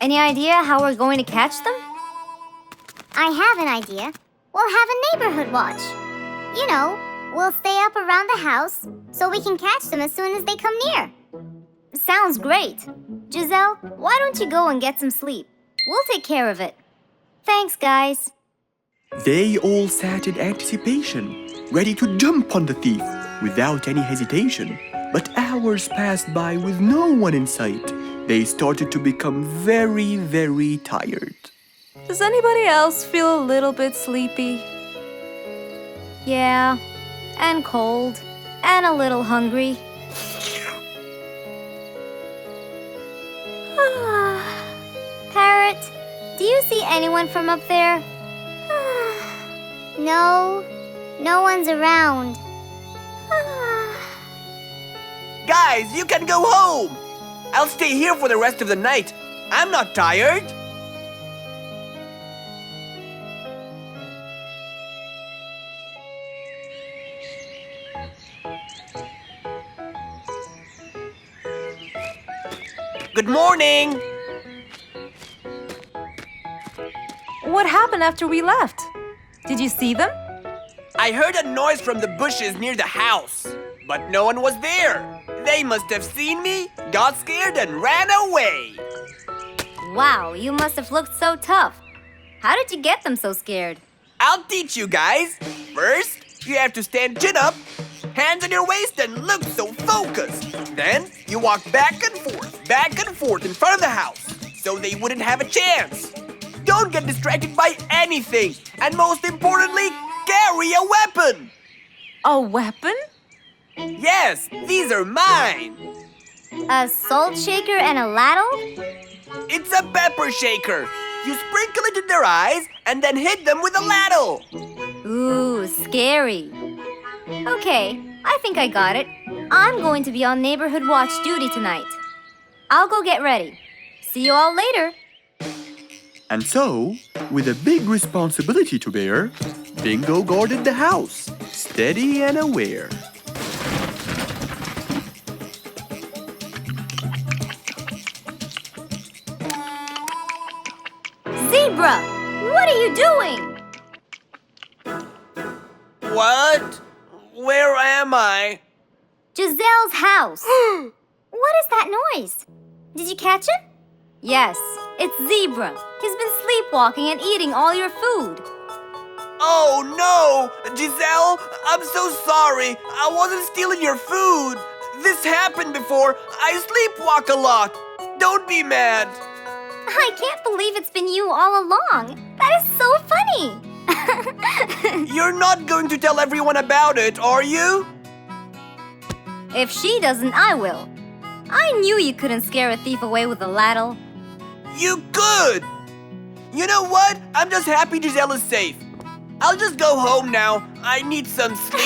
Any idea how we're going to catch them? I have an idea. We'll have a neighborhood watch. You know, we'll stay up around the house so we can catch them as soon as they come near. Sounds great. Giselle, why don't you go and get some sleep? We'll take care of it. Thanks, guys. They all sat in anticipation, ready to jump on the thief without any hesitation. But hours passed by with no one in sight. They started to become very, very tired. Does anybody else feel a little bit sleepy? Yeah, and cold, and a little hungry. Parrot, do you see anyone from up there? No, no one's around. Guys, you can go home. I'll stay here for the rest of the night. I'm not tired. Good morning. What happened after we left? Did you see them? I heard a noise from the bushes near the house, but no one was there. They must have seen me, got scared, and ran away. Wow, you must have looked so tough. How did you get them so scared? I'll teach you guys. First, you have to stand chin up, hands on your waist, and look so focused. Then, you walk back and forth in front of the house, so they wouldn't have a chance. Don't get distracted by anything, and most importantly, carry a weapon. A weapon? Yes, these are mine. A salt shaker and a ladle? It's a pepper shaker. You sprinkle it in their eyes and then hit them with a ladle. Ooh, scary. Okay, I think I got it. I'm going to be on neighborhood watch duty tonight. I'll go get ready. See you all later. And so, with a big responsibility to bear, Bingo guarded the house, steady and aware. Zebra, what are you doing? What? Where am I? Giselle's house. What is that noise? Did you catch him? Yes, it's Zebra. He's been sleepwalking and eating all your food. Oh no! Giselle, I'm so sorry. I wasn't stealing your food. This happened before. I sleepwalk a lot. Don't be mad. I can't believe it's been you all along. That is so funny. You're not going to tell everyone about it, are you? If she doesn't, I will. I knew you couldn't scare a thief away with a ladle. You could! You know what? I'm just happy Giselle is safe. I'll just go home now. I need some sleep.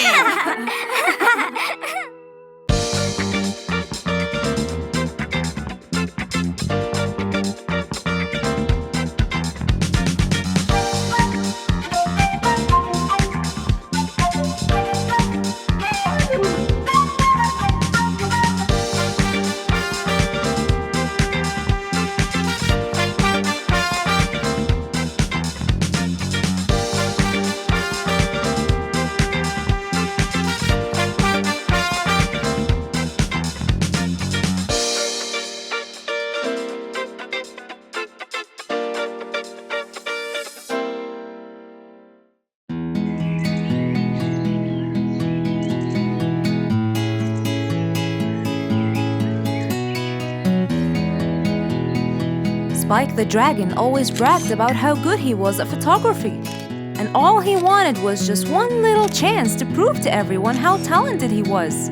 Spike the Dragon always bragged about how good he was at photography. And all he wanted was just one little chance to prove to everyone how talented he was.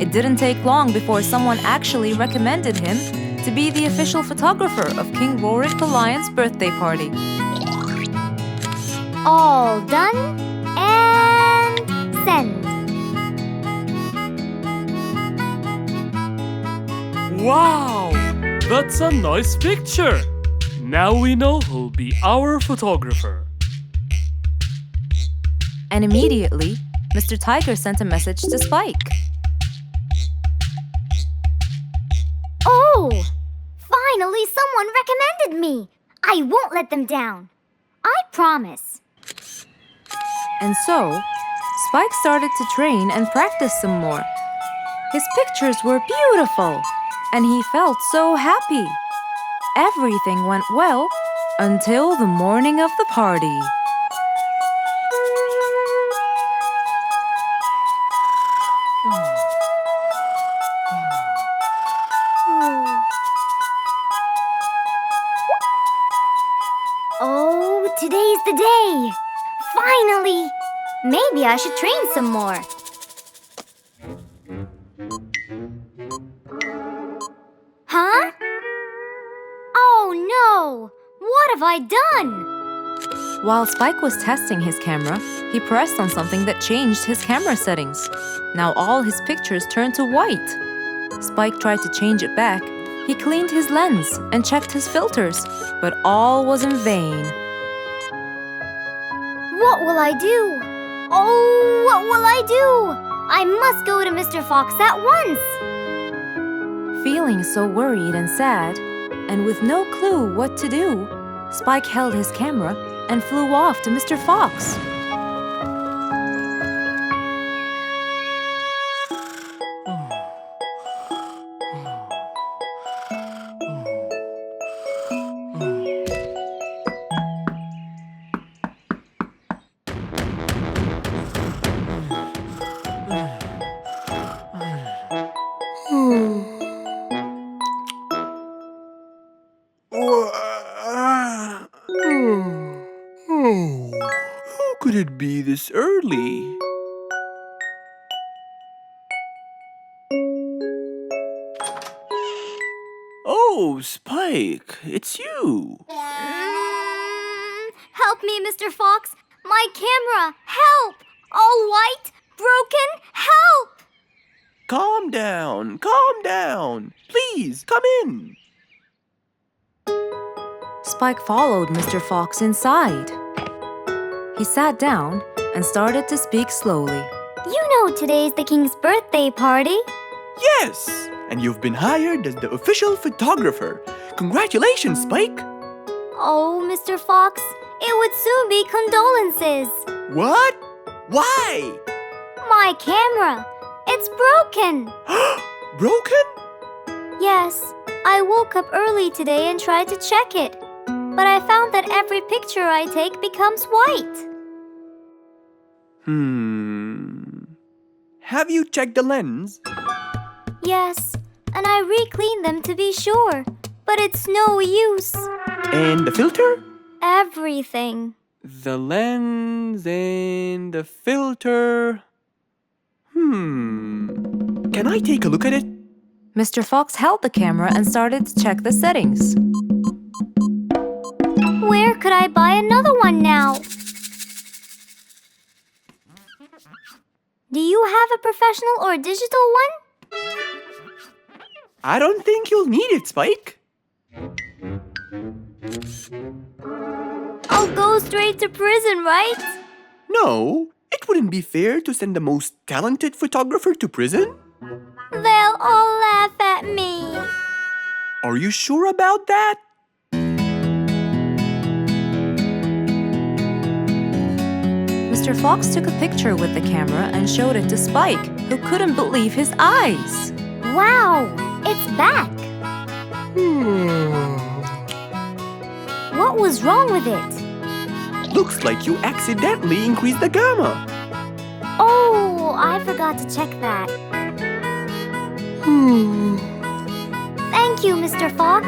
It didn't take long before someone actually recommended him to be the official photographer of King Rorik the Lion's birthday party. All done and send. Wow! That's a nice picture! Now we know who'll be our photographer. And immediately, Mr. Tiger sent a message to Spike. Oh! Finally, someone recommended me. I won't let them down. I promise. And so, Spike started to train and practice some more. His pictures were beautiful, and he felt so happy. Everything went well until the morning of the party. Oh, today's the day. Finally. Maybe I should train some more. Huh? Oh no! What have I done? While Spike was testing his camera, he pressed on something that changed his camera settings. Now all his pictures turned to white. Spike tried to change it back. He cleaned his lens and checked his filters, but all was in vain. What will I do? Oh, what will I do? I must go to Mr. Fox at once. Feeling so worried and sad, and with no clue what to do, Spike held his camera and flew off to Mr. Fox. Who could it be this early? Oh, Spike, it's you. Help me, Mr. Fox. My camera. Help! All white, broken. Help! Calm down. Please, come in. Spike followed Mr. Fox inside. He sat down and started to speak slowly. You know today's the king's birthday party. Yes, and you've been hired as the official photographer. Congratulations, Spike. Oh, Mr. Fox, it would soon be condolences. What? Why? My camera. It's broken. Broken? Yes, I woke up early today and tried to check it. But I found that every picture I take becomes white. Have you checked the lens? Yes, and I re-cleaned them to be sure. But it's no use. And the filter? Everything. The lens and the filter. Can I take a look at it? Mr. Fox held the camera and started to check the settings. Where could I buy another one now? Do you have a professional or digital one? I don't think you'll need it, Spike. I'll go straight to prison, right? No, it wouldn't be fair to send the most talented photographer to prison. They'll all laugh at me. Are you sure about that? Mr. Fox took a picture with the camera and showed it to Spike, who couldn't believe his eyes. Wow, it's back. What was wrong with it? Looks like you accidentally increased the gamma. Oh, I forgot to check that. Thank you, Mr. Fox.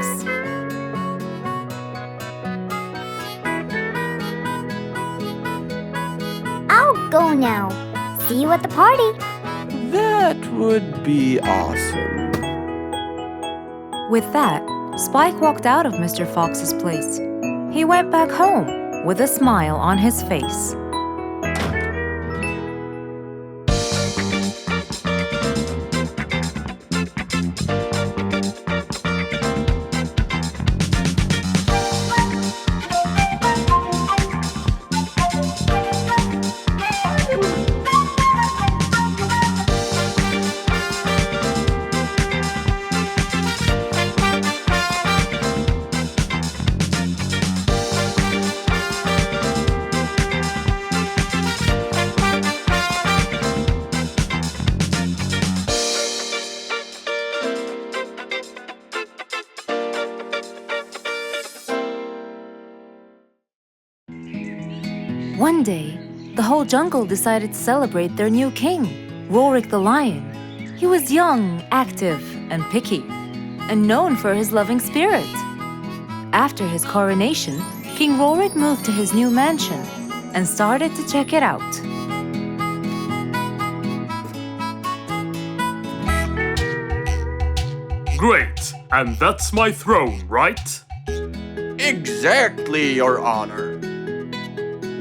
now. See you at the party. That would be awesome. With that, Spike walked out of Mr. Fox's place. He went back home with a smile on his face. One day, the whole jungle decided to celebrate their new king, Rorik the lion. He was young, active, and picky, and known for his loving spirit. After his coronation, King Rorik moved to his new mansion and started to check it out. Great, and that's my throne, right? Exactly, Your Honor.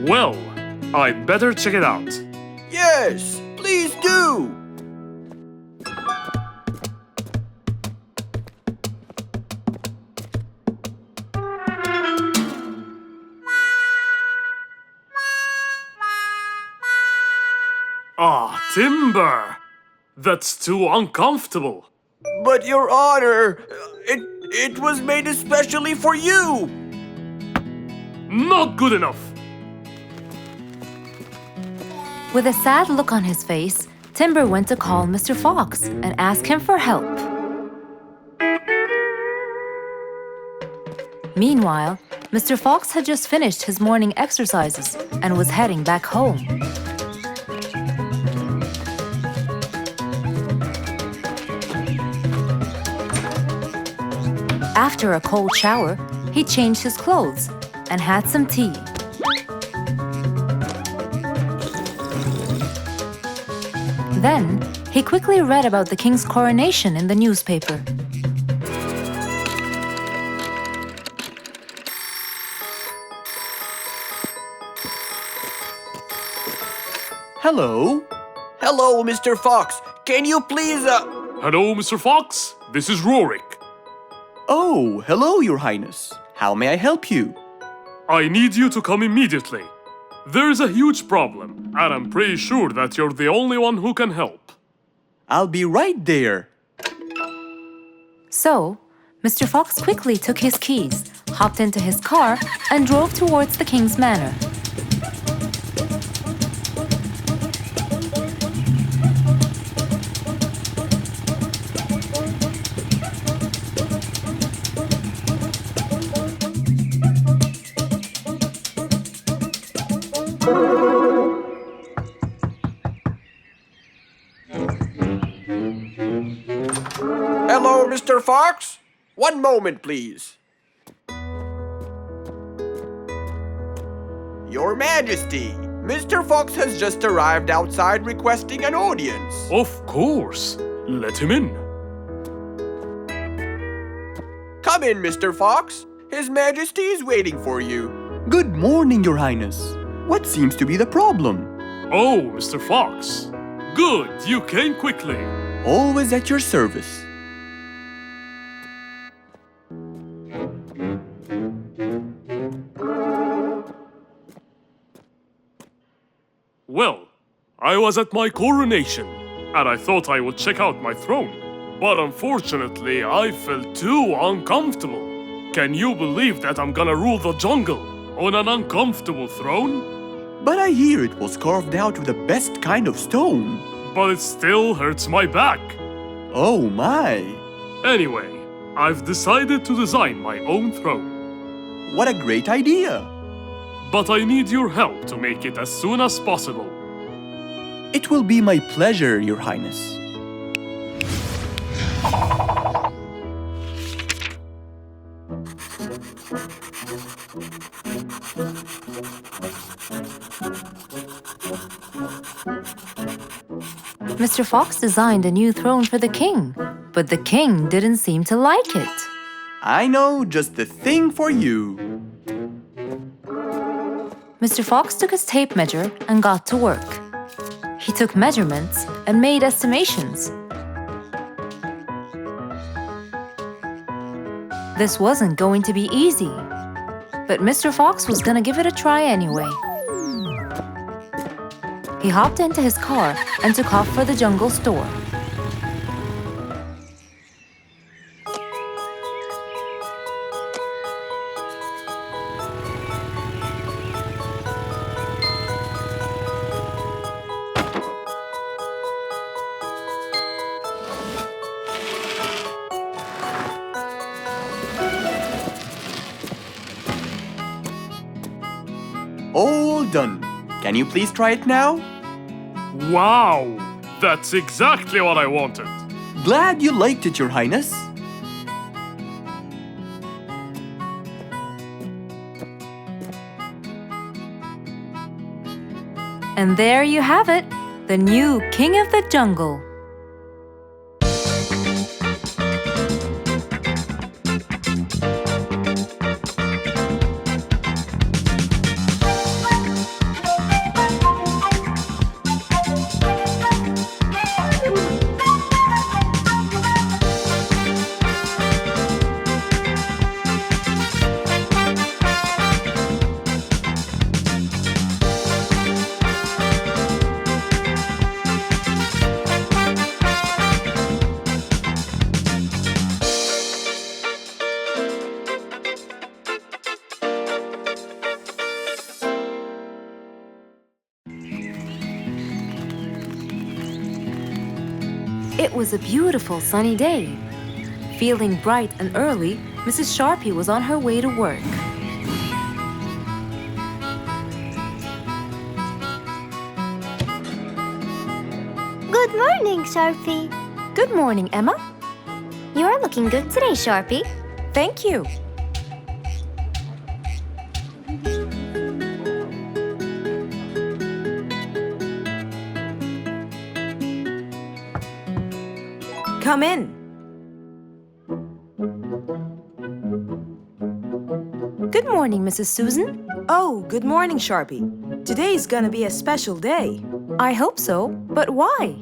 Well, I'd better check it out. Yes, please do. Ah, timber! That's too uncomfortable. But Your Honor, it was made especially for you. Not good enough. With a sad look on his face, Timber went to call Mr. Fox and ask him for help. Meanwhile, Mr. Fox had just finished his morning exercises and was heading back home. After a cold shower, he changed his clothes and had some tea. Then, he quickly read about the king's coronation in the newspaper. Hello? Hello, Mr. Fox. Can you please, Hello, Mr. Fox. This is Rorik. Oh, hello, Your Highness. How may I help you? I need you to come immediately. There's a huge problem, and I'm pretty sure that you're the only one who can help. I'll be right there. So, Mr. Fox quickly took his keys, hopped into his car, and drove towards the king's manor. hello, Mr. Fox? One moment, please. Your Majesty, Mr. Fox has just arrived outside requesting an audience. Of course. Let him in. Come in, Mr. Fox. His Majesty is waiting for you. Good morning, Your Highness. What seems to be the problem? Oh, Mr. Fox. Good, you came quickly. Always at your service. Well, I was at my coronation, and I thought I would check out my throne. But unfortunately, I felt too uncomfortable. Can you believe that I'm gonna rule the jungle on an uncomfortable throne? But I hear it was carved out of the best kind of stone. But it still hurts my back. Oh my! Anyway, I've decided to design my own throne. What a great idea! But I need your help to make it as soon as possible. It will be my pleasure, Your Highness. Mr. Fox designed a new throne for the king, but the king didn't seem to like it. I know just the thing for you. Mr. Fox took his tape measure and got to work. He took measurements and made estimations. This wasn't going to be easy, but Mr. Fox was gonna give it a try anyway. He hopped into his car and took off for the jungle store. All done. Can you please try it now? Wow! That's exactly what I wanted. Glad you liked it, Your Highness. And there you have it, the new king of the jungle. It was a beautiful sunny day. Feeling bright and early, Mrs. Sharpie was on her way to work. Good morning, Sharpie. Good morning, Emma. You're looking good today, Sharpie. Thank you. Come in. Good morning, Mrs. Susan. Oh, good morning, Sharpie. Today's gonna be a special day. I hope so, but why?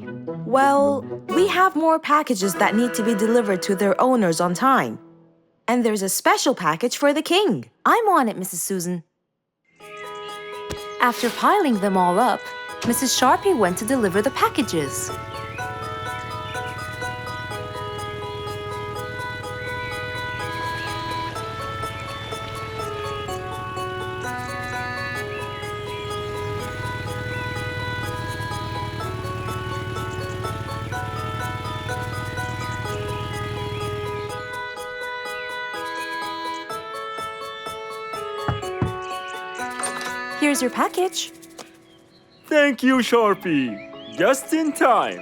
Well, we have more packages that need to be delivered to their owners on time. And there's a special package for the king. I'm on it, Mrs. Susan. After piling them all up, Mrs. Sharpie went to deliver the packages. Here's your package. Thank you, Sharpie. Just in time.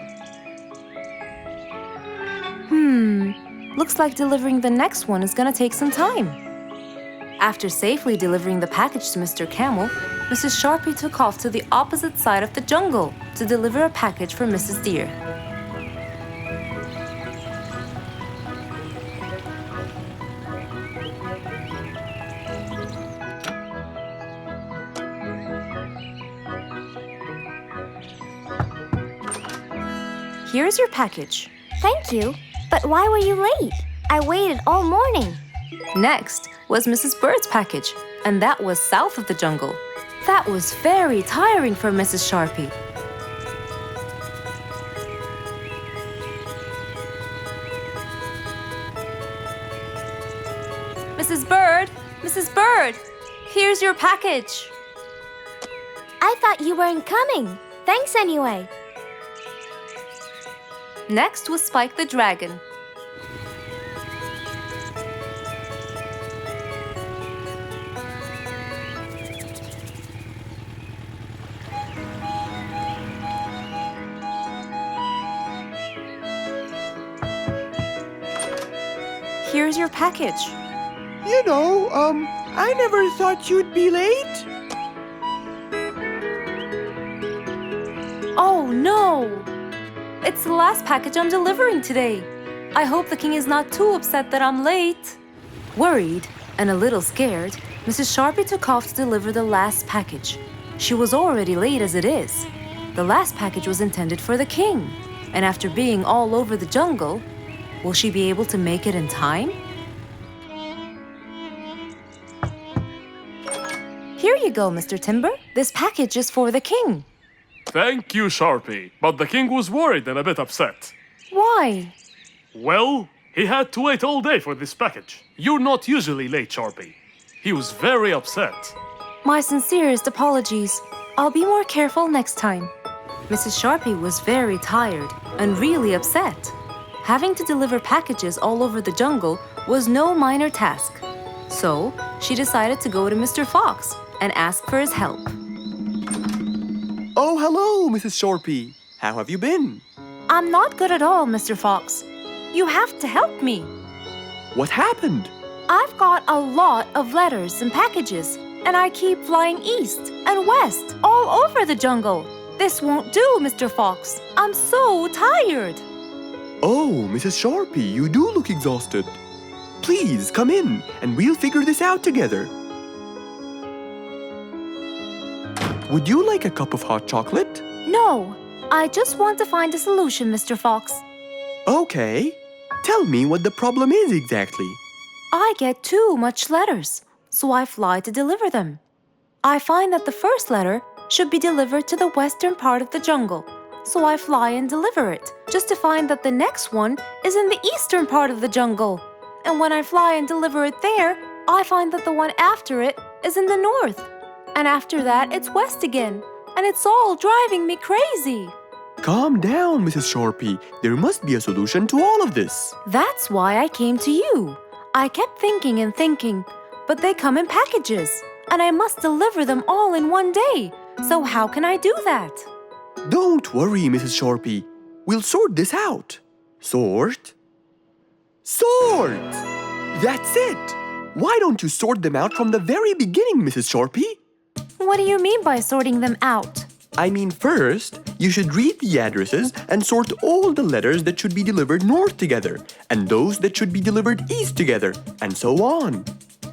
Looks like delivering the next one is gonna take some time. After safely delivering the package to Mr. Camel, Mrs. Sharpie took off to the opposite side of the jungle to deliver a package for Mrs. Deer. Here's your package. Thank you. But why were you late? I waited all morning. Next was Mrs. Bird's package, and that was south of the jungle. That was very tiring for Mrs. Sharpie. Mrs. Bird! Mrs. Bird! Here's your package. I thought you weren't coming. Thanks anyway. Next was Spike the Dragon. Here's your package. I never thought you'd be late. Oh no! It's the last package I'm delivering today. I hope the king is not too upset that I'm late. Worried and a little scared, Mrs. Sharpie took off to deliver the last package. She was already late as it is. The last package was intended for the king, and after being all over the jungle, will she be able to make it in time? Here you go, Mr. Timber. This package is for the king. Thank you, Sharpie. But the king was worried and a bit upset. Why? Well, he had to wait all day for this package. You're not usually late, Sharpie. He was very upset. My sincerest apologies. I'll be more careful next time. Mrs. Sharpie was very tired and really upset. Having to deliver packages all over the jungle was no minor task. So, she decided to go to Mr. Fox and ask for his help. Oh, hello, Mrs. Sharpie. How have you been? I'm not good at all, Mr. Fox. You have to help me. What happened? I've got a lot of letters and packages, and I keep flying east and west all over the jungle. This won't do, Mr. Fox. I'm so tired. Oh, Mrs. Sharpie, you do look exhausted. Please come in and we'll figure this out together. Would you like a cup of hot chocolate? No, I just want to find a solution, Mr. Fox. Okay. Tell me what the problem is exactly. I get too much letters, so I fly to deliver them. I find that the first letter should be delivered to the western part of the jungle, so I fly and deliver it, just to find that the next one is in the eastern part of the jungle. And when I fly and deliver it there, I find that the one after it is in the north. And after that, it's west again. And it's all driving me crazy. Calm down, Mrs. Sharpie. There must be a solution to all of this. That's why I came to you. I kept thinking and thinking, but they come in packages, and I must deliver them all in one day. So how can I do that? Don't worry, Mrs. Sharpie. We'll sort this out. Sort? Sort! That's it! Why don't you sort them out from the very beginning, Mrs. Sharpie? What do you mean by sorting them out? I mean, first, you should read the addresses and sort all the letters that should be delivered north together, and those that should be delivered east together, and so on.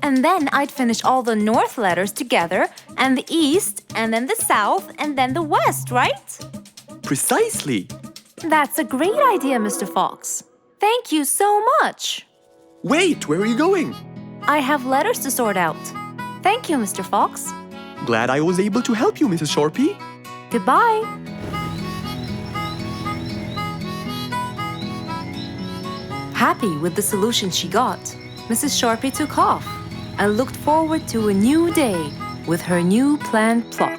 And then I'd finish all the north letters together, and the east, and then the south, and then the west, right? Precisely. That's a great idea, Mr. Fox. Thank you so much. Wait, where are you going? I have letters to sort out. Thank you, Mr. Fox. Glad I was able to help you, Mrs. Sharpie. Goodbye. Happy with the solution she got, Mrs. Sharpie took off and looked forward to a new day with her new planned plot.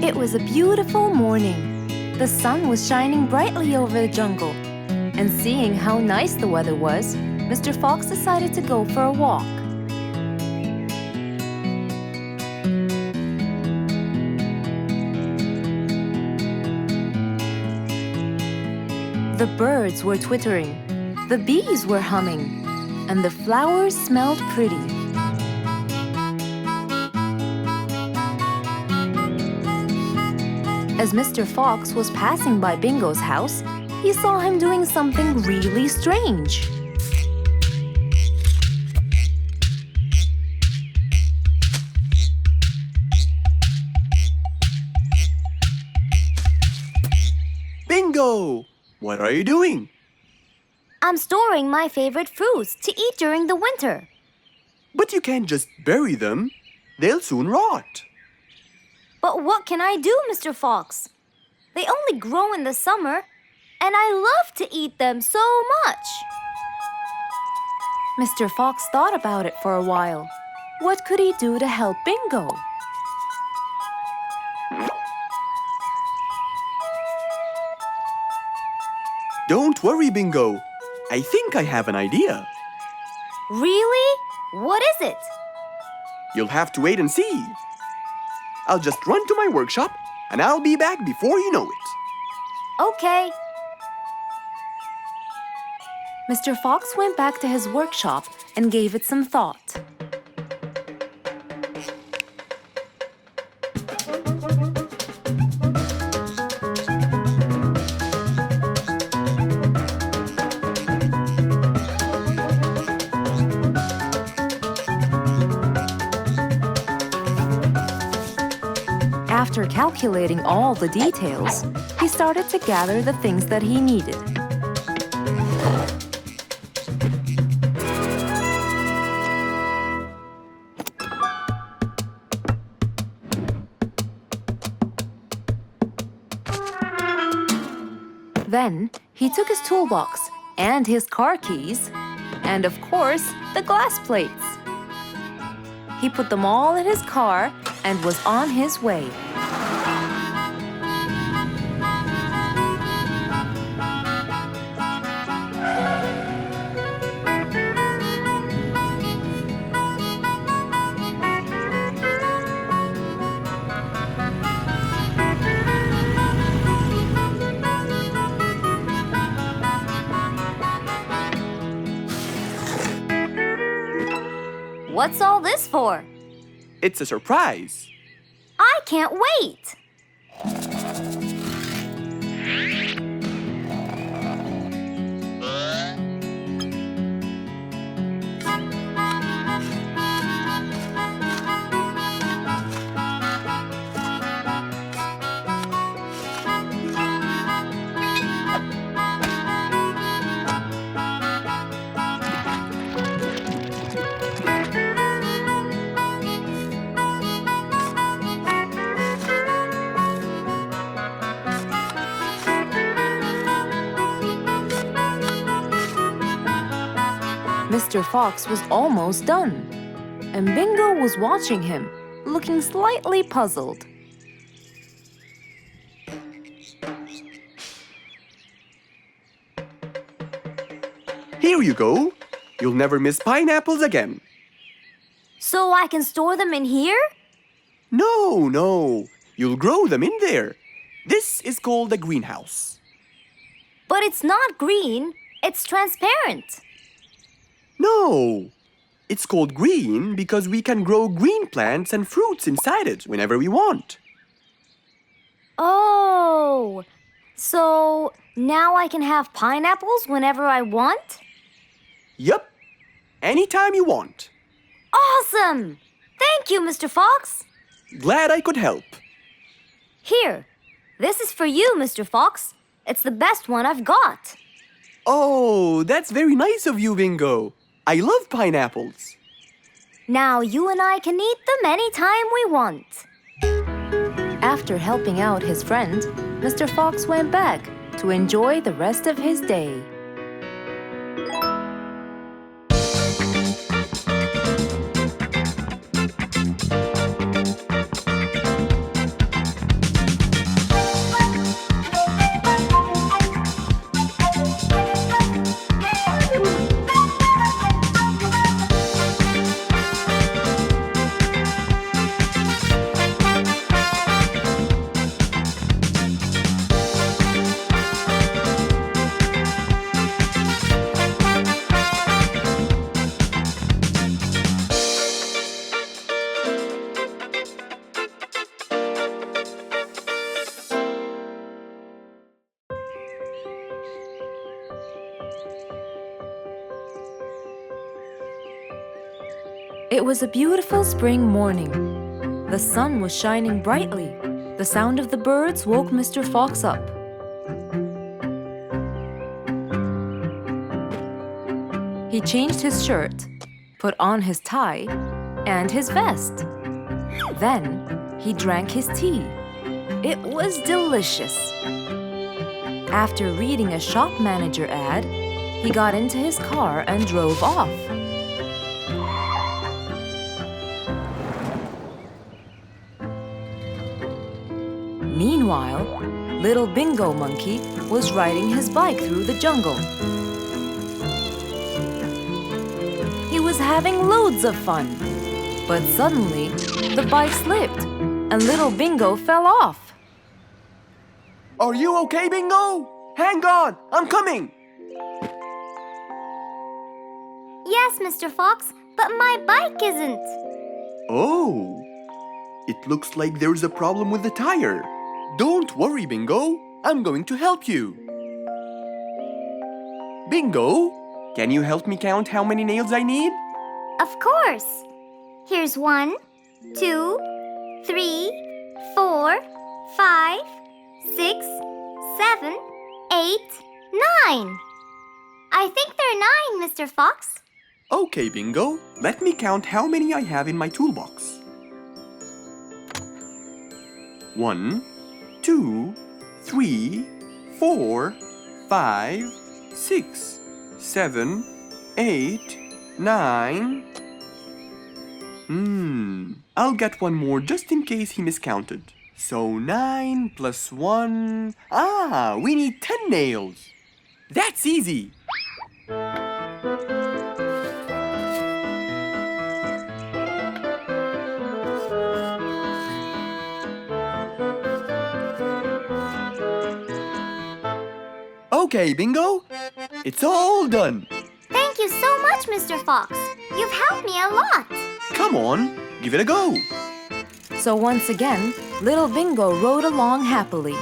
It was a beautiful morning. The sun was shining brightly over the jungle. And seeing how nice the weather was, Mr. Fox decided to go for a walk. The birds were twittering, the bees were humming, and the flowers smelled pretty. As Mr. Fox was passing by Bingo's house, he saw him doing something really strange. Bingo! What are you doing? I'm storing my favorite fruits to eat during the winter. But you can't just bury them. They'll soon rot. But what can I do, Mr. Fox? They only grow in the summer, and I love to eat them so much. Mr. Fox thought about it for a while. What could he do to help Bingo? Don't worry, Bingo. I think I have an idea. Really? What is it? You'll have to wait and see. I'll just run to my workshop, and I'll be back before you know it. Okay. Mr. Fox went back to his workshop and gave it some thought. After calculating all the details, he started to gather the things that he needed. Then he took his toolbox and his car keys, and of course, the glass plates. He put them all in his car and was on his way. What's all this for? It's a surprise. I can't wait! Mr. Fox was almost done, and Bingo was watching him, looking slightly puzzled. Here you go. You'll never miss pineapples again. So I can store them in here? No. You'll grow them in there. This is called a greenhouse. But it's not green, it's transparent. No. It's called green because we can grow green plants and fruits inside it whenever we want. Oh, so now I can have pineapples whenever I want? Yup. Anytime you want. Awesome! Thank you, Mr. Fox. Glad I could help. Here, this is for you, Mr. Fox. It's the best one I've got. Oh, that's very nice of you, Bingo. I love pineapples. Now you and I can eat them anytime we want. After helping out his friend, Mr. Fox went back to enjoy the rest of his day. It was a beautiful spring morning. The sun was shining brightly. The sound of the birds woke Mr. Fox up. He changed his shirt, put on his tie, and his vest. Then he drank his tea. It was delicious. After reading a shop manager ad, he got into his car and drove off. Meanwhile, little Bingo Monkey was riding his bike through the jungle. He was having loads of fun, but suddenly the bike slipped and little Bingo fell off. Are you okay, Bingo? Hang on, I'm coming. Yes, Mr. Fox, but my bike isn't. Oh, it looks like there's a problem with the tire. Don't worry, Bingo. I'm going to help you. Bingo, can you help me count how many nails I need? Of course. Here's 1, 2, 3, 4, 5, 6, 7, 8, 9. I think there are 9, Mr. Fox. Okay, Bingo. Let me count how many I have in my toolbox. 1, 2, 3, 4, 5, 6, 7, 8, 9. I'll get one more just in case he miscounted. So 9 plus 1. We need 10 nails. That's easy. Okay, Bingo. It's all done. Thank you so much, Mr. Fox. You've helped me a lot. Come on, give it a go. So once again, little Bingo rode along happily.